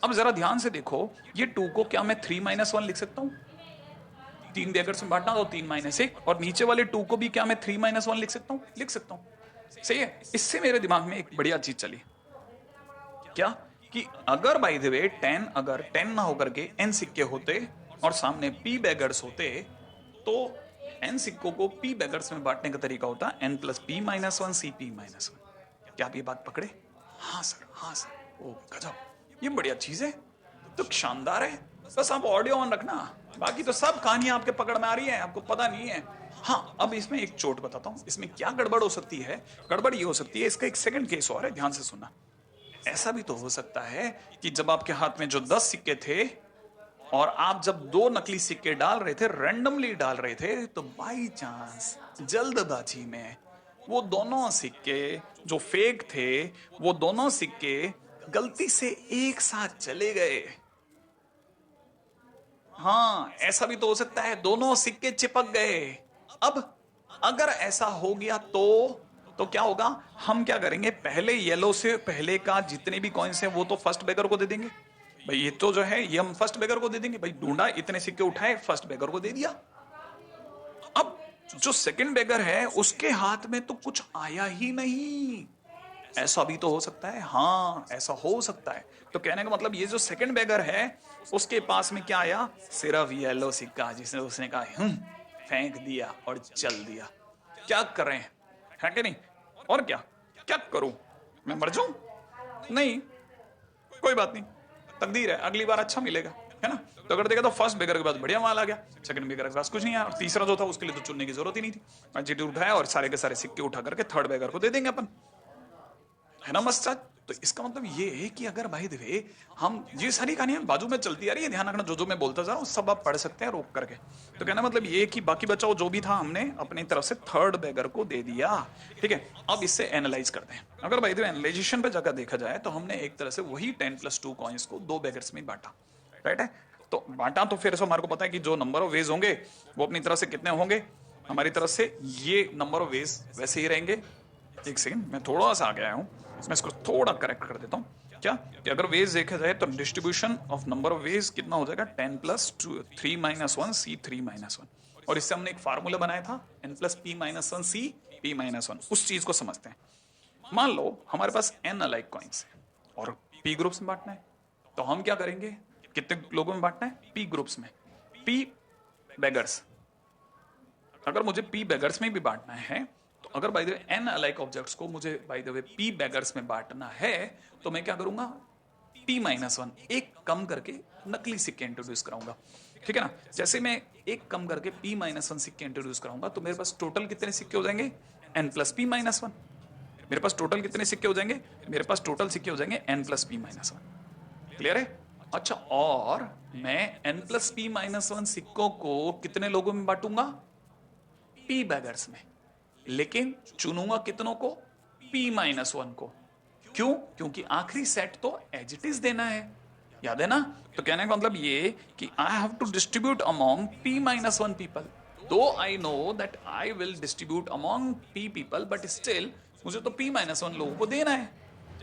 अब जरा ध्यान से देखो, ये 2 को क्या मैं 3 - 1 लिख सकता हूं? 3 बेगर्स में बांटना तो 3 - 1, और नीचे वाले 2 को भी क्या मैं 3 - 1 लिख सकता हूं? लिख सकता हूं, सही है। इससे मेरे दिमाग में एक बढ़िया चीज चली, क्या कि अगर बाय द वे 10, अगर 10 ना होकर के n सिक्के होते और सामने p बेगर्स होते, तो n सिक्कों को p बेगर्स में बांटने का तरीका होता n + p - 1 cp - 1। क्या आप ये बात पकड़े? हाँ सर, हाँ सर, ओ गजब, ये बढ़िया चीज है, तो शानदार है। बस आप ऑडियो ऑन रखना, बाकी तो सब कहानियां आपके पकड़ में आ रही है, आपको पता नहीं है। हाँ, अब इसमें एक चोट बताता हूं, इसमें क्या गड़बड़ हो सकती है। गड़बड़ ये हो सकती है, इसका एक सेकंड केस और है, ध्यान से सुनना। ऐसा भी तो हो सकता है कि जब आपके हाथ में जो 10 सिक्के थे और आप जब 2 नकली सिक्के डाल रहे थे, रैंडमली डाल रहे थे, तो बाई चांस जल्दबाजी में वो दोनों सिक्के जो फेक थे, वो दोनों सिक्के गलती से एक साथ चले गए। हाँ, ऐसा भी तो हो सकता है, दोनों सिक्के चिपक गए। अब अगर ऐसा हो गया तो क्या होगा, हम क्या करेंगे, पहले येलो से पहले का जितने भी कॉइन्स हैं वो तो फर्स्ट बेगर को दे देंगे। भाई ये तो जो है ये हम फर्स्ट बेगर को दे देंगे, भाई ढूंढा, इतने सिक्के उठाए, फर्स्ट बेगर को दे दिया। अब जो सेकंड बेगर है उसके हाथ में तो कुछ आया ही नहीं। ऐसा भी तो हो सकता है, हाँ ऐसा हो सकता है। तो कहने का मतलब ये जो सेकंड बेगर है उसके पास में क्या आया, सिर्फ येलो सिक्का, जिसने उसने कहा फेंक दिया और चल दिया। क्या करें, है कि नहीं? और क्या क्या करूं, मैं मर जाऊं? नहीं, कोई बात नहीं, तकदीर है, अगली बार अच्छा मिलेगा, है ना। तो अगर देखा तो फर्स्ट बेगर के पास बढ़िया माल आ गया, सेकंड बेगर के पास कुछ नहीं आया, और तीसरा जो था उसके लिए तो चुनने की जरूरत ही नहीं थी। जीटी उठाया और सारे के सारे सिक्के उठा करके थर्ड बेगर को दे देंगे अपन, है ना मस्त। तो इसका मतलब ये है कि अगर भाई देवे हम ये सारी कहानियां बाजू में चलती आ रही है, ध्यान रखना, जो मैं बोलता जा रहा हूँ सब आप पढ़ सकते हैं रोक करके। तो कहना मतलब ये कि बाकी बचाओ जो भी था हमने अपनी तरफ से थर्ड बेगर को दे दिया, ठीक है। अब इससे एनालाइज करते हैं। अगर भाई देवे एनालाइजेशन पे जाकर देखा जाए तो हमने एक तरह से वही 10 + 2 कॉइन्स को 2 बेगर्स में बांटा, राइट है। तो बांटा तो फिर से हमारे को पता है कि जो नंबर ऑफ वेज होंगे वो अपनी तरफ से कितने होंगे, हमारी तरफ से ये नंबर ऑफ वेज वैसे ही रहेंगे। एक सेकंड, मैं थोड़ा सा आगे आया हूं, मैं इसको थोड़ा करेक्ट कर देता हूं। क्या कि अगर वेज देखा जाए तो distribution of number of veg कितना हो जाएगा, 10 + 3 - 1 C3 - 1। और इससे हमने एक फार्मूला बनाया था n+p-1 c p-1, उस चीज को समझते हैं। मान लो हमारे पास n अलाइक कॉइन्स है और p ग्रुप्स में बांटना है, तो हम क्या करेंगे, कितने लोगों में बांटना है, p ग्रुप्स में, p बेगर्स। अगर मुझे p बेगर्स में भी बांटना है, तो अगर by the way n alike objects को मुझे by the way p beggars में बांटना है, तो मैं क्या करूंगा, p-1 एक कम करके नकली सिक्के इंट्रोड्यूस कराऊंगा, ठीक है ना। जैसे मैं एक कम करके p-1 सिक्के इंट्रोड्यूस कराऊंगा, तो मेरे पास टोटल कितने सिक्के हो जाएंगे, n+p-1। मेरे पास टोटल कितने सिक्के हो जाएंगे, मेरे पास टोटल सिक्के हो जाएंगे n+p-1। क्लियर है? अच्छा, और मैं n+p-1 सिक्कों को कितने लोगों में बांटूंगा, p बैगर्स में, लेकिन चुनूंगा कितनों को, p-1 को। क्यों? क्योंकि आखिरी सेट तो एज इट इज देना है, याद है ना। तो कहने का मतलब ये कि I have to distribute among p-1 people, though I know that I will distribute among p people, but still मुझे तो p-1 लोगों को देना है।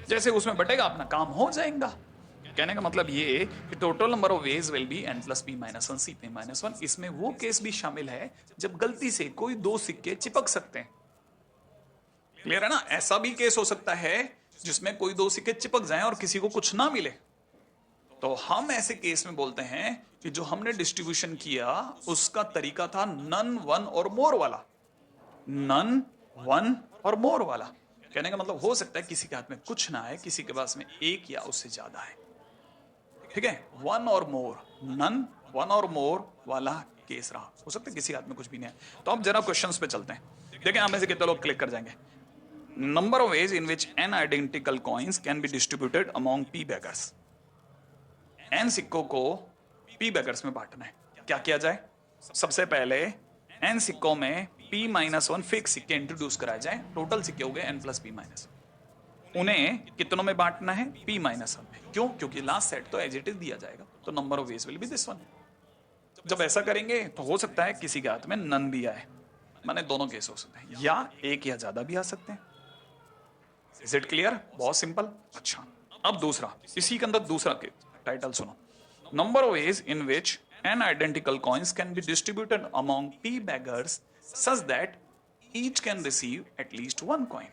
जैसे उसमें बटेगा अपना काम हो जाएगा। कहने का मतलब ये कि total number of veg will be n+p-1 c p-1। इसमें वो केस भी शामिल है जब गलती से कोई दो सिक्के चिपक सकते हैं। क्लियर है ना? ऐसा भी केस हो सकता है जिसमें कोई दो सिक्के चिपक जाएं और किसी को कुछ ना मिले, तो हम ऐसे केस में बोलते हैं कि जो हमने डिस्ट्रीब्यूशन किया उसका तरीका था नन, वन और मोर वाला। नन, वन और मोर वाला। कहने का मतलब हो सकता है किसी के हाथ में कुछ ना है, किसी के पास में एक या उससे ज्यादा है, ठीक है। One or more, none, one or मोर वाला केस रहा। हो सकता है किसी हाथ में कुछ भी नहीं है। तो अब जरा क्वेश्चंस पे चलते हैं, देखें हम में से कितने लोग क्लिक कर जाएंगे। Number of ways in which n identical coins can be distributed among p beggars. n सिक्कों को p बेगर्स में बांटना है। क्या किया जाए, सबसे पहले n सिक्कों में p-1 फिक्स सिक्के इंट्रोड्यूस कराए जाए। टोटल सिक्के हो गए n+p-। उन्हें कितनों में बांटना है, p-1 में। क्यों? क्योंकि लास्ट सेट तो एज इट इज दिया जाएगा, तो number of veg will be this one. जब ऐसा करेंगे तो हो सकता है किसी के हाथ में नन भी आए, माने दोनों केस हो सकते हैं, या एक या ज्यादा भी आ सकते हैं। Is it clear? बहुत सिंपल। अच्छा, अब दूसरा, इसी के अंदर दूसरा के टाइटल सुनो, number of ways in which n identical coins can be distributed among p beggars such that each can receive at least one coin।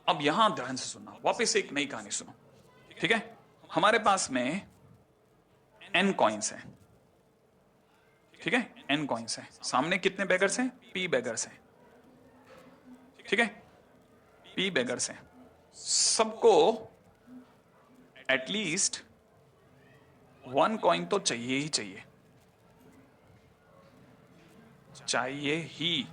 अब यहां ध्यान से सुनना, वापस एक नई कहानी सुनो, ठीक है। हमारे पास में n कॉइन्स हैं, ठीक है, n कॉइन्स हैं। सामने कितने बेगर्स हैं, p बेगर्स हैं, ठीक है, p बेगर्स हैं। सबको एटलीस्ट वन कॉइन तो चाहिए ही चाहिए, चाहिए ही।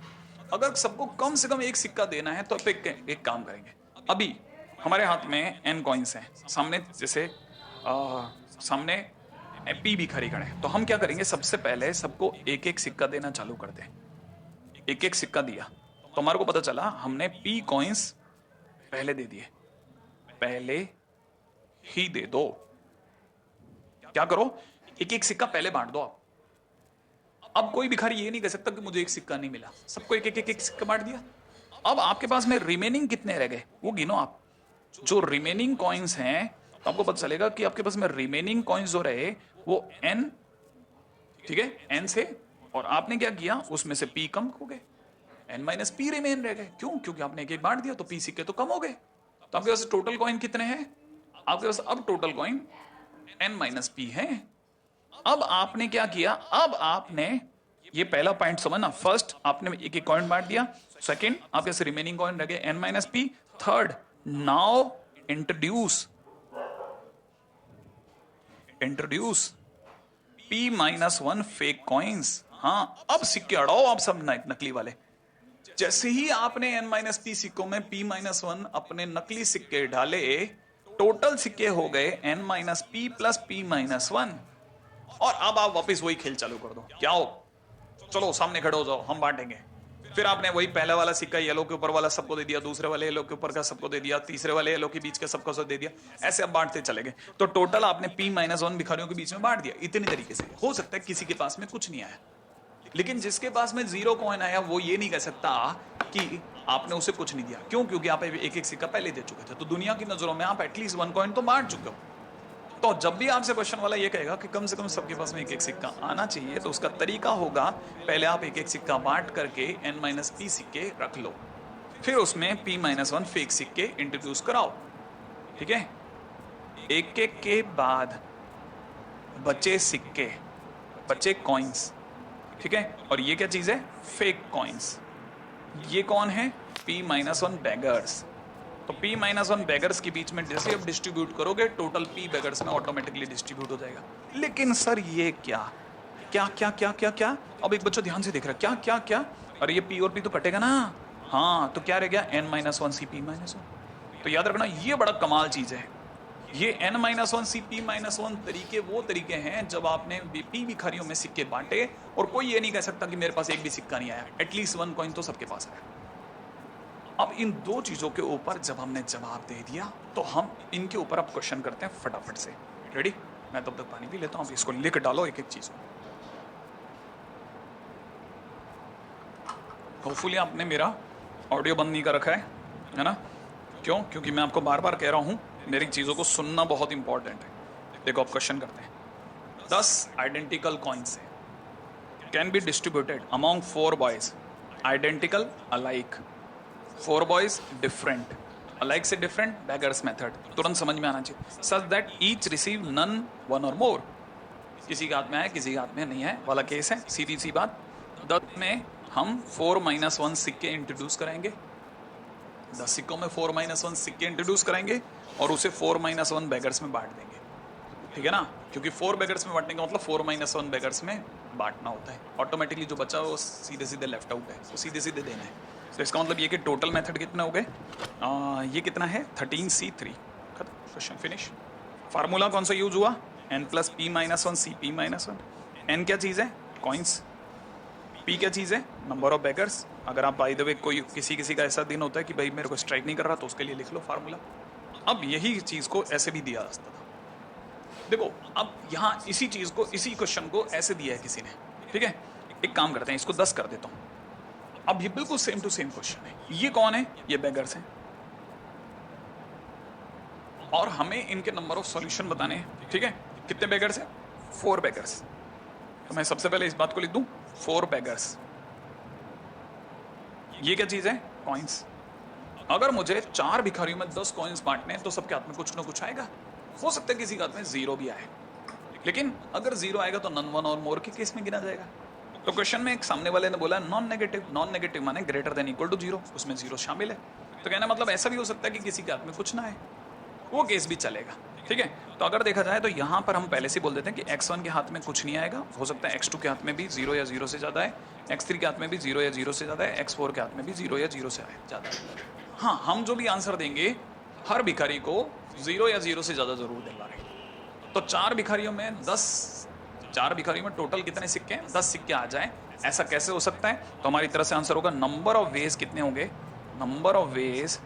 अगर सबको कम से कम एक सिक्का देना है तो आप एक काम करेंगे। अभी हमारे हाथ में n कॉइन्स हैं, सामने जैसे सामने p भी खड़े हैं, तो हम क्या करेंगे, सबसे पहले सबको एक एक सिक्का देना चालू कर दें। एक एक सिक्का दिया तो हमारे को पता चला हमने p कॉइन्स पहले दे दिए, पहले ही दे दो। क्या करो, एक एक सिक्का पहले बांट दो आप। अब कोई भिखारी ये नहीं कह सकता कि मुझे एक सिक्का नहीं मिला, सबको एक एक एक सिक्का बांट दिया। अब आपके पास में रिमेनिंग कितने रह गए वो गिनो आप। जो रिमेनिंग कॉइन्स हैं, तो आपको पता चलेगा कि आपके पास में रिमेनिंग कॉइन्स जो रहे वो n, ठीक है, n से, और आपने क्या किया, उसमें से p कम हो गए, n-p रिमेन रह गए। क्यों? क्योंकि आपने एक एक बांट दिया तो p सिक्के तो कम हो गए। तो आपके पास टोटल कॉइन कितने हैं, आपके पास अब टोटल कॉइन n-p है। अब आपने क्या किया, अब आपने ये पहला पॉइंट समझना, फर्स्ट आपने एक एक कॉइन बांट दिया, सेकंड आपके पास रिमेनिंग कॉइन रह गए n-p, third now introduce p-1 fake coins. हाँ, अब सिक्के अड़ाओ आप सब नकली वाले। जैसे ही आपने n-p सिक्कों में p-1 अपने नकली सिक्के डाले, टोटल सिक्के हो गए n-p प्लस p-1। और अब आप वापस वही खेल चालू कर दो। क्या हो, चलो सामने खड़े हो जाओ, हम बांटेंगे। फिर आपने वही पहला वाला सिक्का येलो के ऊपर वाला सबको दे दिया, दूसरे वाले येलो के ऊपर का सबको दे दिया, तीसरे वाले येलो के बीच का सबको सब दे दिया, ऐसे अब बांटते चले गए। तो टोटल आपने p-1 भिखारियों के बीच में बांट दिया। इतनी तरीके से हो सकता है किसी के पास में कुछ नहीं आया, लेकिन जिसके पास में 0 कॉइन आया वो ये नहीं कह सकता कि आपने उसे कुछ नहीं दिया। क्यों? क्योंकि आप एक एक सिक्का पहले दे चुके थे। तो दुनिया की नजरों में आप एटलीस्ट 1 कॉइन तो बांट चुके हो। तो जब भी आपसे क्वेश्चन वाला ये कहेगा कि कम से कम सबके पास में एक एक सिक्का आना चाहिए, तो उसका तरीका होगा पहले आप एक एक सिक्का बांट करके n माइनस पी सिक्के रख लो, फिर उसमें p-1 फेक सिक्के इंट्रोड्यूस कराओ। ठीक है, एक एक के बाद बचे सिक्के, बचे कॉइन्स। ठीक है, और ये क्या चीज है? Fake coins. ये कौन है? p-1 beggars. तो p-1 बेगर्स के बीच में जैसे आप डिस्ट्रीब्यूट करोगे, टोटल p बेगर्स में ऑटोमेटिकली डिस्ट्रीब्यूट हो जाएगा। लेकिन सर ये क्या क्या क्या क्या क्या क्या? अब एक बच्चा ध्यान से देख रहा है, क्या क्या क्या? अरे ये p और p तो कटेगा ना। हाँ, तो क्या रह गया? n-1 c p-1। तो याद रखना, ये बड़ा कमाल चीज है। ये n-1 c p-1 तरीके वो तरीके हैं जब आपने p भिखारियों में सिक्के बांटे और कोई ये नहीं कह सकता कि मेरे पास एक भी सिक्का नहीं आया, एटलीस्ट 1 कॉइन तो सबके पास आया। अब इन दो चीजों के ऊपर जब हमने जवाब दे दिया, तो हम इनके ऊपर अब क्वेश्चन करते हैं फटाफट से। रेडी? मैं तब तक पानी पी लेता हूं, इसको लिख डालो एक एक चीज। होपफुली आपने मेरा ऑडियो बंद नहीं कर रखा है ना? क्यों? क्योंकि मैं आपको बार बार कह रहा हूं, मेरी चीजों को सुनना बहुत इंपॉर्टेंट है। देखो, अब क्वेश्चन करते हैं। 10 identical coins can be distributed among 4 boys, identical alike, 4 boys different, alike से डिफरेंट, बेगर्स मेथड। तुरंत समझ में आना चाहिए। Such that each receive none, 1 और मोर। किसी के हाथ में है, किसी के हाथ में नहीं है वाला केस है, सीधी सी बात। 10 में हम 4-1 सिक्के इंट्रोड्यूस करेंगे, 10 सिक्कों में 4-1 सिक्के इंट्रोड्यूस करेंगे और उसे 4-1 बेगर्स में बांट देंगे। ठीक है ना? क्योंकि 4 बेगर्स में बांटने का मतलब 4-1 बेगर्स में बांटना होता है। ऑटोमेटिकली जो बचा वो सीधे सीधे लेफ्ट आउट है, तो सीधे सीधे देना है। तो इसका मतलब ये कि टोटल मेथड कितने हो गए? ये कितना है? 13c3। खत्म, क्वेश्चन फिनिश। फार्मूला कौन सा यूज हुआ? n+p-1 c p-1। n क्या चीज़ है? कॉइन्स। p क्या चीज़ है? Number of beggars. अगर आप बाय द वे कोई किसी का ऐसा दिन होता है कि भाई मेरे को स्ट्राइक नहीं कर रहा, तो उसके लिए लिख लो फार्मूला। अब यही चीज़ को ऐसे भी दिया जाता था। देखो, अब यहाँ इसी चीज़ को, इसी क्वेश्चन को ऐसे दिया है किसी ने। ठीक है, एक काम करते हैं, इसको 10 कर देता हूँ। अब ये बिल्कुल सेम टू सेम क्वेश्चन है। ये कौन है? ये बेगर्स हैं और हमें इनके नंबर ऑफ सॉल्यूशन बताने हैं। ठीक है, कितने बेगर्स हैं? 4 बेगर्स। तो मैं सबसे पहले इस बात को लिख दूं, 4 बेगर्स। ये क्या चीज है? कॉइन्स। अगर मुझे 4 भिखारियों में 10 कॉइन्स बांटने हैं, तो सबके हाथ में कुछ ना कुछ आएगा। हो सकता है किसी के हाथ में 0 भी आए, लेकिन अगर 0 आएगा तो नन, 1 और मोर के केस में गिना जाएगा। तो क्वेश्चन में एक सामने वाले ने बोला नॉन नेगेटिव। नॉन नेगेटिव माने ग्रेटर देन इक्वल टू 0, उसमें 0 शामिल है। तो कहना मतलब ऐसा भी हो सकता है कि किसी के हाथ में कुछ ना है, वो केस भी चलेगा। ठीक है, तो अगर देखा जाए तो यहाँ पर हम पहले से बोल देते हैं कि x1 के हाथ में कुछ नहीं आएगा। हो सकता है x2 के हाथ में भी 0 या 0 से ज़्यादा है, x3 के हाथ में भी 0 या 0 से ज़्यादा है, x4 के हाथ में भी 0 या 0 से ज़्यादा है। हाँ, हम जो भी आंसर देंगे हर भिखारी को 0 या 0 से ज़्यादा जरूर दिलवाएंगे। तो 4 भिखारियों में 4 भिखारियों में टोटल कितने सिक्के हैं? 10 सिक्के आ जाए, ऐसा कैसे हो सकता है? तो हमारी तरफ से आंसर होगा नंबर ऑफ वेज कितने होंगे? Number of ways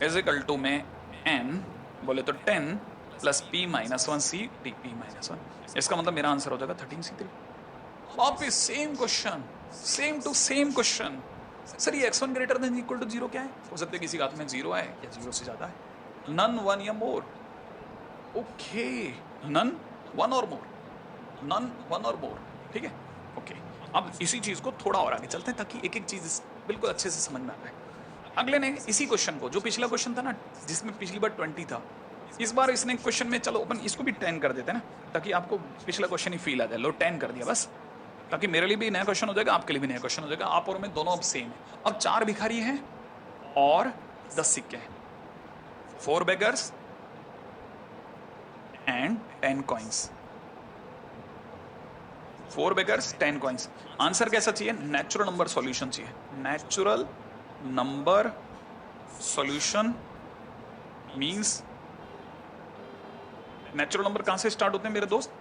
is equal to में n बोले तो 10 + p-1 c d p-1। इसका मतलब मेरा आंसर हो जाएगा 13c3। वापिस same question, same to same question. Sir ये x1 greater than equal to 0 क्या है? हो सकता है किसी के हाथ में 0 आए या 0 से ज्यादा है। नन, 1 या मोर। ओके, नन, 1 और मोर, नन, 1 और मोर। ठीक है, ओके। अब इसी चीज को थोड़ा और आगे चलते हैं ताकि एक एक चीज बिल्कुल अच्छे से समझ में आ जाए। अगले ने इसी क्वेश्चन को, जो पिछला क्वेश्चन था ना जिसमें पिछली बार 20 था, इस बार इसने क्वेश्चन में, चलो अपन इसको भी 10 कर देते हैं ना, ताकि आपको पिछला क्वेश्चन ही फील आ जाए। लो 10 कर दिया बस, ताकि मेरे लिए भी नया क्वेश्चन हो जाएगा, आपके लिए भी नया क्वेश्चन हो जाएगा। आप और मैं दोनों अब सेम है। अब 4 भिखारी हैं और 10 सिक्के हैं, 4 beggars and 10 coins. 4 beggars 10 coins. Answer कैसा चाहिए? नेचुरल नंबर सॉल्यूशन चाहिए। Natural number solution means, natural number कहां से स्टार्ट होते हैं मेरे दोस्त?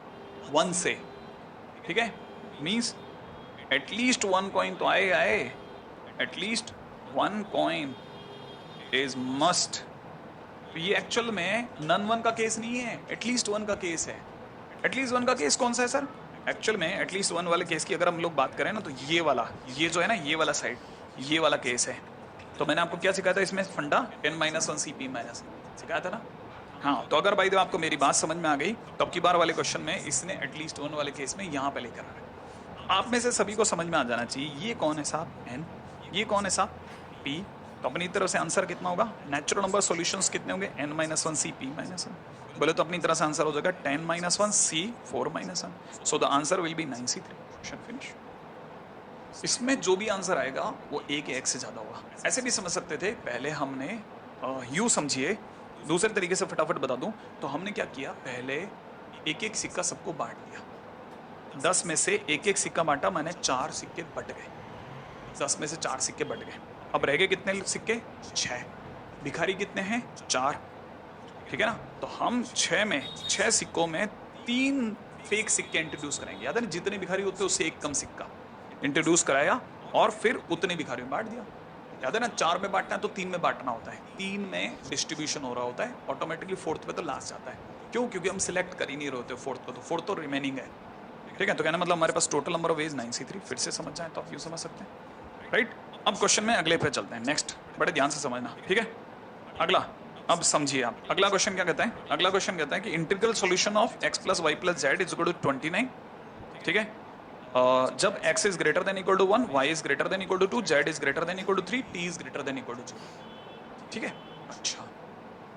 1 से। ठीक है, मींस एटलीस्ट 1 कॉइन तो आए, एटलीस्ट 1 कॉइन इज मस्ट। ये एक्चुअल में नन 1 का केस नहीं है, एटलीस्ट 1 का केस है। एटलीस्ट 1 का केस कौन सा है सर? एक्चुअल में एटलीस्ट 1 वाले केस की अगर हम लोग बात करें ना, तो ये वाला, ये जो है ना, ये वाला साइड, ये वाला केस है। तो मैंने आपको क्या सिखाया था इसमें फंडा? n-1 c p- सिखाया था ना। हाँ, तो अगर भाई तो आपको मेरी बात समझ में आ गई तो अब की बार वाले क्वेश्चन में इसने एटलीस्ट वन वाले केस में यहाँ पे लेकर आ रहा है। आप में से सभी को समझ में आ जाना चाहिए ये कौन है साहब n, ये कौन है साहब p। तो अपनी तरफ से आंसर कितना होगा, नेचुरल नंबर सॉल्यूशंस कितने होंगे n-1 c p-1। बोले तो अपनी तरह से आंसर हो जाएगा 10-1 c 4-1। So the answer will be 9c3। Question finish. इसमें जो भी आंसर आएगा वो एक एक से ज्यादा होगा। ऐसे भी समझ सकते थे, पहले हमने यू समझिए, दूसरे तरीके से फटाफट बता दूं तो हमने क्या किया, पहले एक एक सिक्का सबको बांट दिया। 10 में से एक एक सिक्का बांटा, मैंने 4 सिक्के बट गए। 10 में से 4 सिक्के बट गए। अब रह गए कितने सिक्के, 6। भिखारी कितने हैं, 4, ठीक है ना। तो हम 6 सिक्कों में 3 फेक सिक्के इंट्रोड्यूस करेंगे। याद है ना, जितने भिखारी होते हैं उससे एक कम सिक्का इंट्रोड्यूस कराया और फिर उतने भिखारियों में बांट दिया। याद है ना, 4 में बांटना है तो 3 में बांटना होता है, 3 में डिस्ट्रीब्यूशन हो रहा होता है, ऑटोमेटिकली 4th पे तो लास्ट जाता है। क्यों, क्योंकि हम सिलेक्ट कर ही नहीं रहे होते 4th को, तो 4th तो रिमेनिंग है, ठीक है। तो कहना मतलब हमारे पास total number of ways 9c3। फिर से समझ जाए तो आप यूँ समझ सकते हैं, राइट। अब क्वेश्चन में अगले पे चलते हैं, नेक्स्ट, बड़े ध्यान से समझना, ठीक है। अगला, अब समझिए आप, अगला क्वेश्चन क्या कहता है। अगला क्वेश्चन कहता है कि integral solution of x + y + z is equal to 29, ठीक है। जब x is greater than equal to 1, y is greater than equal to 2, z is greater than equal to 3, t is greater than equal to 0, ठीक है। अच्छा,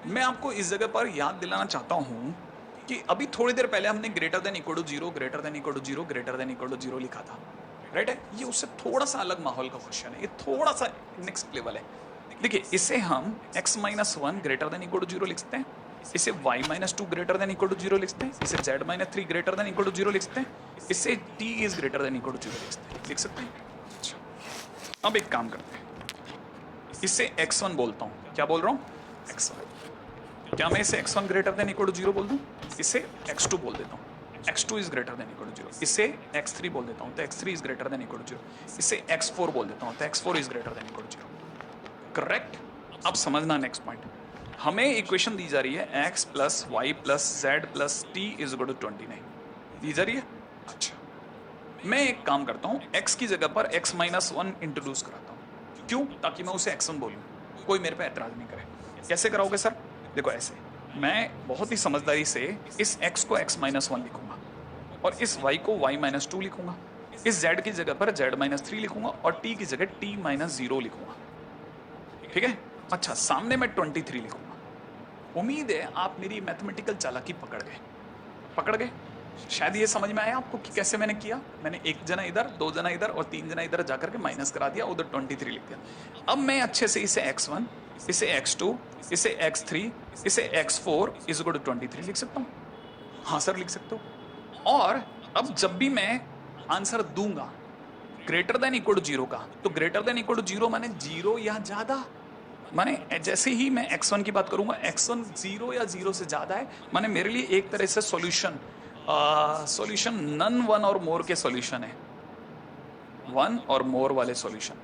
मैं आपको इस जगह पर याद दिलाना चाहता हूं कि अभी थोड़ी देर पहले हमने greater than equal to 0, greater than equal to 0, greater than equal to 0 लिखा था, राइट है। ये उससे थोड़ा सा अलग माहौल का क्वेश्चन है, ये थोड़ा सा नेक्स्ट लेवल है। देखिए, इसे हम x - 1 greater than equal to 0 लिख सकते हैं, इसे y - 2 greater than equal to 0 लिख सकते हैं, इसे z - 3 greater than equal to 0 लिख सकते हैं, इसे t is greater than equal to 0 लिख सकते हैं। अच्छा, अब एक काम करते हैं, इसे x1 बोलता हूं। क्या बोल रहा हूं, x1। क्या मैं इसे x1 greater than equal to 0 बोल दूं, इसे x2 बोल देता हूं, x2 is greater than equal to 0, इसे x3 बोल देता हूं तो x3 is greater than equal to 0, इसे x4 बोल देता हूं तो x4 is greater than equal to 0, correct. अब समझना नेक्स्ट पॉइंट, हमें इक्वेशन दी जा रही है x + y + z + t is equal to 29 दी जा रही है। अच्छा, मैं एक काम करता हूं, x की जगह पर x - 1 इंट्रोड्यूस कराता हूं। क्यों, ताकि मैं उसे x1 बोलूं, कोई मेरे पे ऐतराज नहीं करे। कैसे कराओगे सर, देखो ऐसे, मैं बहुत ही समझदारी से इस x को x - 1 लिखूंगा और इस y को y - 2 लिखूंगा, इस z की जगह पर z - 3 लिखूंगा और t की जगह t - 0 लिखूंगा, ठीक है। अच्छा, सामने मैं 23 लिखूंगा। उम्मीद है आप मेरी मैथमेटिकल चालाकी पकड़ गए। शायद ये समझ में आया आपको कि कैसे मैंने किया। मैंने 1 जना इधर, 2 जना इधर और 3 जना इधर जाकर के माइनस करा दिया, उधर 23 लिख दिया। अब मैं अच्छे से इसे x1, इसे x2, इसे x3, इसे x4 इज इक्वल टू 23 लिख सकता हूँ। हाँ सर, लिख सकते हो। और अब जब भी मैं आंसर दूंगा ग्रेटर देन इक्वल टू 0 का, तो ग्रेटर देन इक्वल टू 0 माने 0 या ज्यादा, माने जैसे ही मैं x1 की बात करूंगा, x1 0 या 0 से ज्यादा है, माने मेरे लिए एक तरह से सॉल्यूशन नन 1 और मोर के सॉल्यूशन है, 1 और मोर वाले सॉल्यूशन,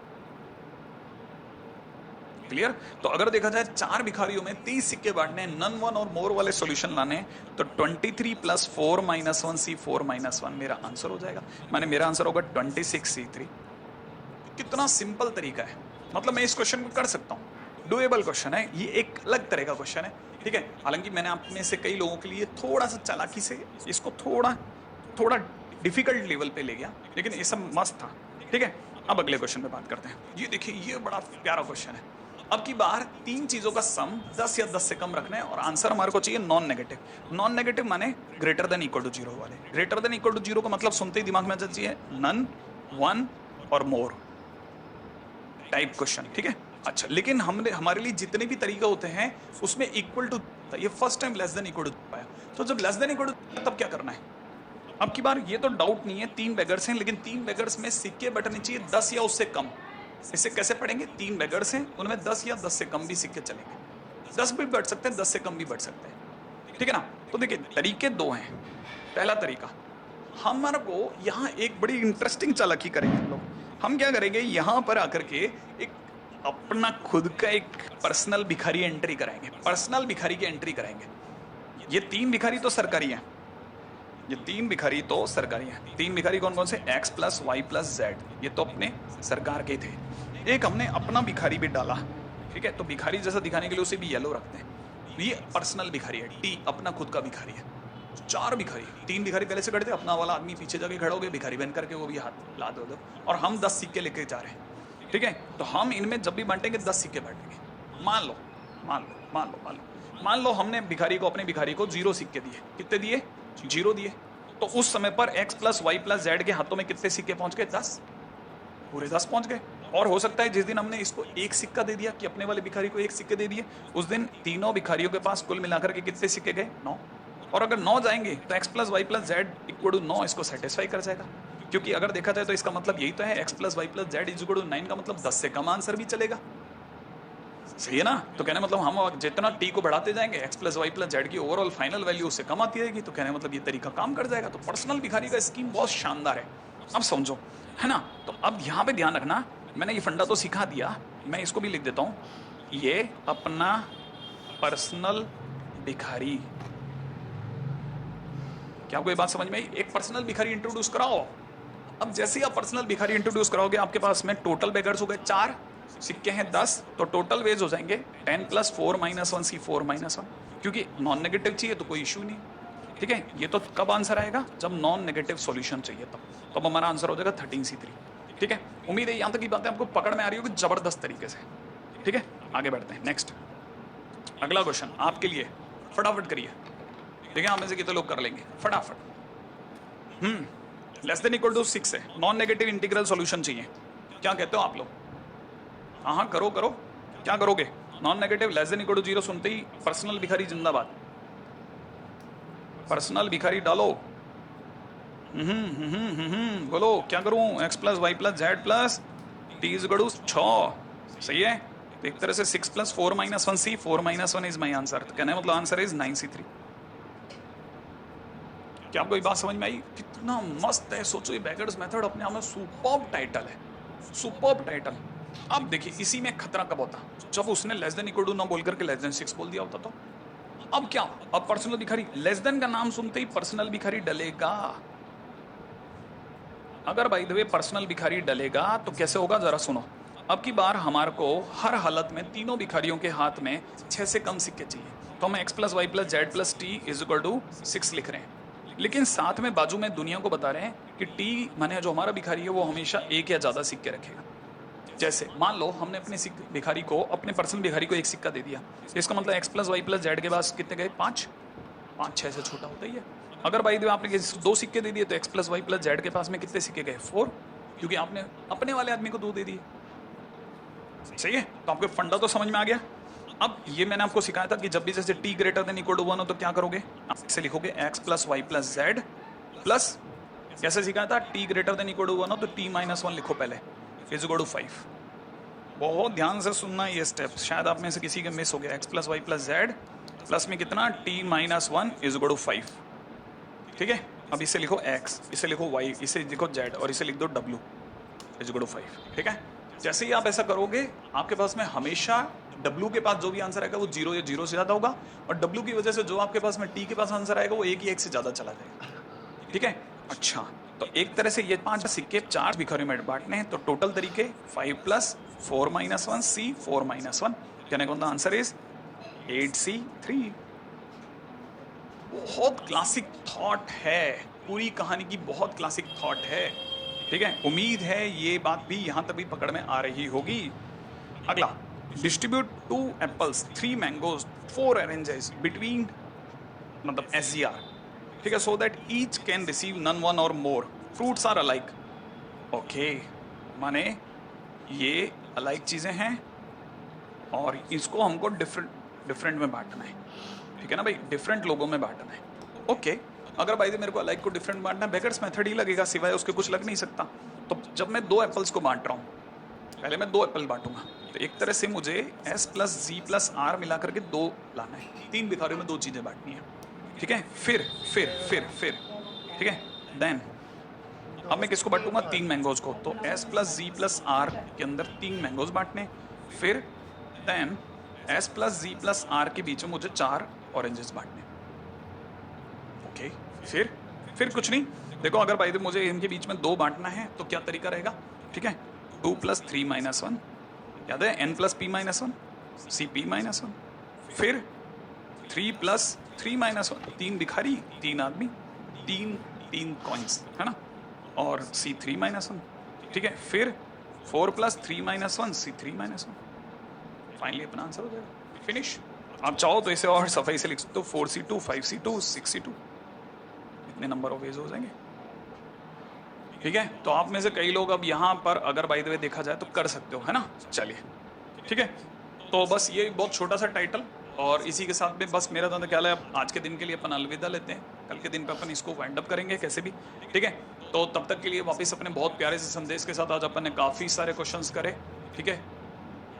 क्लियर। तो अगर देखा जाए 4 भिखारियों में 30 सिक्के बांटने, नन 1 और मोर वाले सॉल्यूशन लाने, तो 23 + 4 - 1 c 4 - 1 मेरा आंसर हो जाएगा। माने मेरा आंसर होगा 26c3। कितना सिंपल तरीका है, मतलब मैं इस क्वेश्चन को कर सकता हूं, डुएबल क्वेश्चन है, ये एक अलग तरह का क्वेश्चन है, ठीक है। हालांकि मैंने आप में से कई लोगों के लिए थोड़ा सा चालाकी से इसको थोड़ा डिफिकल्ट लेवल पे ले गया, लेकिन ये सब मस्त था, ठीक है। अब अगले क्वेश्चन पे बात करते हैं। ये देखिए, ये बड़ा प्यारा क्वेश्चन है। अब की बार 3 चीजों का सम 10 या 10 से कम रखना है और आंसर हमारे को चाहिए नॉन नेगेटिव। नॉन नेगेटिव माने ग्रेटर देन इक्वल टू 0 वाले। ग्रेटर देन इक्वल टू 0 का मतलब सुनते ही दिमाग में आ चाहिए नन, 1 और मोर टाइप क्वेश्चन, ठीक है। अच्छा, लेकिन हमारे लिए जितने भी तरीके होते हैं उसमें इक्वल टू, ये first time less than equal to पाया, तो जब लेस देन इक्वल टू तब क्या करना है। अब की बार ये तो डाउट नहीं है, 3 बेगर्स हैं, लेकिन 3 बेगर्स में सिक्के बटने चाहिए 10 या उससे कम। इसे कैसे पढ़ेंगे, 3 बेगर्स हैं, उनमें 10 या 10 से कम भी सिक्के चलेंगे। 10 भी बढ़ सकते हैं, 10 से कम भी बढ़ सकते हैं, ठीक है ना। तो देखिए, तरीके 2 हैं। पहला तरीका, हमारे को यहाँ एक बड़ी इंटरेस्टिंग चालाकी करेंगे हम लोग। हम क्या करेंगे, यहाँ पर आकर के एक अपना खुद का एक पर्सनल भिखारी एंट्री कराएंगे, पर्सनल भिखारी की एंट्री कराएंगे। ये 3 भिखारी तो सरकारी हैं, ये 3 भिखारी तो सरकारी हैं। 3 भिखारी कौन कौन से, x + y + z, ये तो अपने सरकार के थे। एक हमने अपना भिखारी भी डाला, ठीक है। तो भिखारी जैसा दिखाने के लिए उसे भी येलो रखते हैं। ये पर्सनल भिखारी है, टी अपना खुद का भिखारी है। 4 भिखारी, 3 भिखारी पहले से खड़े थे, अपना वाला आदमी पीछे जाके खड़ा हो गया भिखारी बन करके, वो भी हाथ ला दो, और हम 10 सिक्के लेके जा रहे हैं। ठीक है, तो हम इनमें जब भी बांटेंगे 10 सिक्के बांटेंगे। मान लो हमने भिखारी को, अपने भिखारी को 0 सिक्के दिए। कितने दिए? 0 दिए। तो उस समय पर x plus y plus z के हाथों में कितने सिक्के पहुंच गए? 10, पूरे 10 पहुंच गए। और हो सकता है जिस दिन हमने इसको 1 सिक्का दे दिया, कि अपने वाले भिखारी को 1 सिक्के दे दिए, उस दिन तीनों भिखारियों के पास कुल मिलाकर के कितने सिक्के गए? 9। और अगर 9 जाएंगे तो x plus y plus z equal to 9 इसको सेटिस्फाई कर जाएगा। क्योंकि अगर देखा जाए तो इसका मतलब यही तो है, x plus y plus z is equal to 9 का मतलब 10 से कम आंसर भी चलेगा। सही है ना? तो कहने मतलब हम जितना टी को बढ़ाते जाएंगे, x plus y plus z की ओवरऑल फाइनल वैल्यू उससे कम आती रहेगी। तो कहने मतलब ये तरीका काम कर जाएगा। तो पर्सनल भिखारी का स्कीम बहुत शानदार है। अब समझो, है ना? तो अब यहाँ पे ध्यान रखना, मैंने ये फंडा तो सिखा दिया, मैं इसको भी लिख देता हूँ, ये अपना पर्सनल भिखारी। क्या आपको ये बात समझ में आई? एक पर्सनल भिखारी इंट्रोड्यूस कराओ। अब जैसे ही आप पर्सनल भिखारी इंट्रोड्यूस कराओगे, आपके पास में टोटल बेगर्स हो गए 4, सिक्के हैं 10, तो टोटल वेज हो जाएंगे 10 प्लस 4 माइनस 1 सी 4 माइनस 1, क्योंकि नॉन नेगेटिव चाहिए तो कोई इशू नहीं। ठीक है, ये तो कब आंसर आएगा? जब नॉन नेगेटिव सॉल्यूशन चाहिए तब। तो हमारा आंसर हो जाएगा 13C3। ठीक है, उम्मीद है यहाँ तक की बातें आपको पकड़ में आ रही होगी जबरदस्त तरीके से। ठीक है, आगे बढ़ते हैं। नेक्स्ट, अगला क्वेश्चन आपके लिए, फटाफट करिए। ठीक है, आप में से कितने लोग कर लेंगे फटाफट? लेस देन इक्वल टू 6 है, नॉन नेगेटिव इंटीग्रल सॉल्यूशन चाहिए। क्या कहते हो आप लोग? हाँ करो करो, क्या करोगे? Non negative less than equal to 0 सुनते ही पर्सनल भिखारी जिंदाबाद। पर्सनल भिखारी डालो। बोलो क्या करूं? x plus y plus z plus t is equal to 6। सही है, तो एक तरह से 6 plus 4 minus 1 C 4 minus 1 is my answer. तो कहने मतलब आंसर इज 9C3। क्या आपको ये बात समझ में आई? कितना मस्त है, सोचो, ये बेगर्स मेथड अपने आप में सुपर्ब टाइटल है, सुपर्ब टाइटल। अब देखिए, इसी में खतरा कब होता? जब उसने लेस देन इक्वल टू ना बोल करके लेस देन 6 बोल दिया होता। तो अब क्या? अब पर्सनल भिखारी, लेस देन का नाम सुनते ही पर्सनल भिखारी डलेगा। अगर बाय द वे पर्सनल भिखारी डलेगा तो कैसे होगा जरा सुनो। अब की बार हमारे को हर हालत में तीनों भिखारियों के हाथ में 6 से कम सिक्के चाहिए। तो हम x plus y plus z plus t is equal to 6 लिख रहे हैं, लेकिन साथ में बाजू में दुनिया को बता रहे हैं कि टी माने जो हमारा भिखारी है वो हमेशा 1 या ज्यादा सिक्के रखेगा। जैसे मान लो हमने अपने भिखारी को, अपने पर्सनल भिखारी को 1 सिक्का दे दिया, इसका मतलब x plus y plus z के पास कितने गए? 5। 5 6 से छोटा होता ही है। अगर भाई आपने 2 सिक्के दे दिए तो x plus y plus z के पास में कितने सिक्के गए? 4, क्योंकि आपने अपने वाले आदमी को 2 दे दिए। सही है, तो आपको फंडा तो समझ में आ गया। अब ये मैंने आपको सिखाया था कि जब भी जैसे t greater than equal to 1 हो तो क्या करोगे? आप इसे लिखोगे x plus y plus z plus, कैसे सिखाया था? t greater than equal to 1 हो तो t माइनस 1 लिखो पहले, इज इक्वल टू 5। बहुत ध्यान से सुनना ये स्टेप, शायद आप में से किसी के मिस हो गया। x plus y plus z plus में कितना? t minus 1 is equal to 5। ठीक है, अब इसे लिखो x, इसे लिखो y, इसे लिखो z और इसे लिख दो w इज इक्वल टू 5। ठीक है, जैसे ही आप ऐसा करोगे आपके पास में हमेशा w के पास जो भी आंसर आएगा वो 0 या 0 से ज्यादा होगा, और w की वजह से जो आपके पास में t के पास आंसर आएगा वो 1 या 1 से ज्यादा चला जाएगा। ठीक है, अच्छा, तो एक तरह से ये 5 सिक्के 4 भिखारियों में बांटने हैं। तो टोटल तरीके 5 प्लस 4 माइनस 1 सी 4 माइनस 1, कहने का आंसर इज 8C3। बहुत क्लासिक थॉट है, पूरी कहानी की बहुत क्लासिक थॉट है। ठीक है, उम्मीद है ये बात भी यहां तक भी पकड़ में आ रही होगी। अगला, distribute 2 apples 3 mangoes 4 oranges between, मतलब SGR। ठीक है, so that each can receive none one or more fruits are alike. Okay, माने ये अलाइक चीजें हैं और इसको हमको डिफरेंट में बांटना है। ठीक है ना भाई, डिफरेंट लोगों में बांटना है। ओके, अगर भाई मेरे को अलाइक को डिफरेंट बांटना है, बेगर्स मेथड ही लगेगा, सिवाय उसके कुछ लग नहीं सकता। तो जब मैं 2 एप्पल्स को बांट रहा हूँ, पहले मैं 2 एप्पल बांटूंगा, तो एक तरह से मुझे S plus Z plus R मिला करके 2 लाना है। 3 भिखारियों में 2 चीजें बांटनी है। ठीक है, फिर ठीक है, देन अब मैं किसको बांटूंगा? 3 मैंगोज को। तो S plus Z plus R के अंदर 3 मैंगोज बांटने, फिर then S plus Z plus R के बीच में मुझे 4 ऑरेंजेस बांटने। ओके, फिर कुछ नहीं। देखो, अगर भाई मुझे इनके बीच में 2 बांटना है तो क्या तरीका रहेगा? ठीक है, 2 प्लस 3 माइनस 1, याद है, n प्लस p माइनस 1 सी p माइनस 1, फिर 3 प्लस 3 माइनस 1, 3 भिखारी, 3 आदमी, 3 कॉइन्स, है ना, और C 3 माइनस 1, ठीक है। फिर 4 plus 3 minus 1, C 3 minus 1, finally अपना आंसर हो जाएगा, फिनिश। आप चाहो तो इसे और सफाई से लिख सकते हो, 4C2, 5C2, 6C2, इतने नंबर ऑफ वेज हो जाएंगे, ठीक है। तो आप में से कई लोग अब यहाँ पर अगर बाय द वे देखा जाए तो कर सकते हो, है ना। चलिए, ठीक है। तो बस ये बहुत छोटा सा टाइटल, और इसी के साथ में बस मेरा तो ख्याल है आज के दिन के लिए अपन अलविदा लेते हैं, कल के दिन पे अपन इसको वाइंड अप करेंगे कैसे भी, ठीक है। तो तब तक के लिए वापस अपने बहुत प्यारे से संदेश के साथ आज अपन ने काफ़ी सारे क्वेश्चंस करे, ठीक है।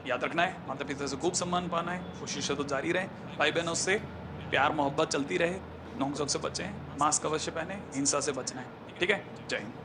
याद रखना है, माता पिता से खूब सम्मान पाना है, कोशिशें तो जारी रहे, भाई बहनों से प्यार मोहब्बत चलती रहे, नोक झोंक से बचें, मास्क अवश्य पहने, हिंसा से बचना है, ठीक है। जय हिंद।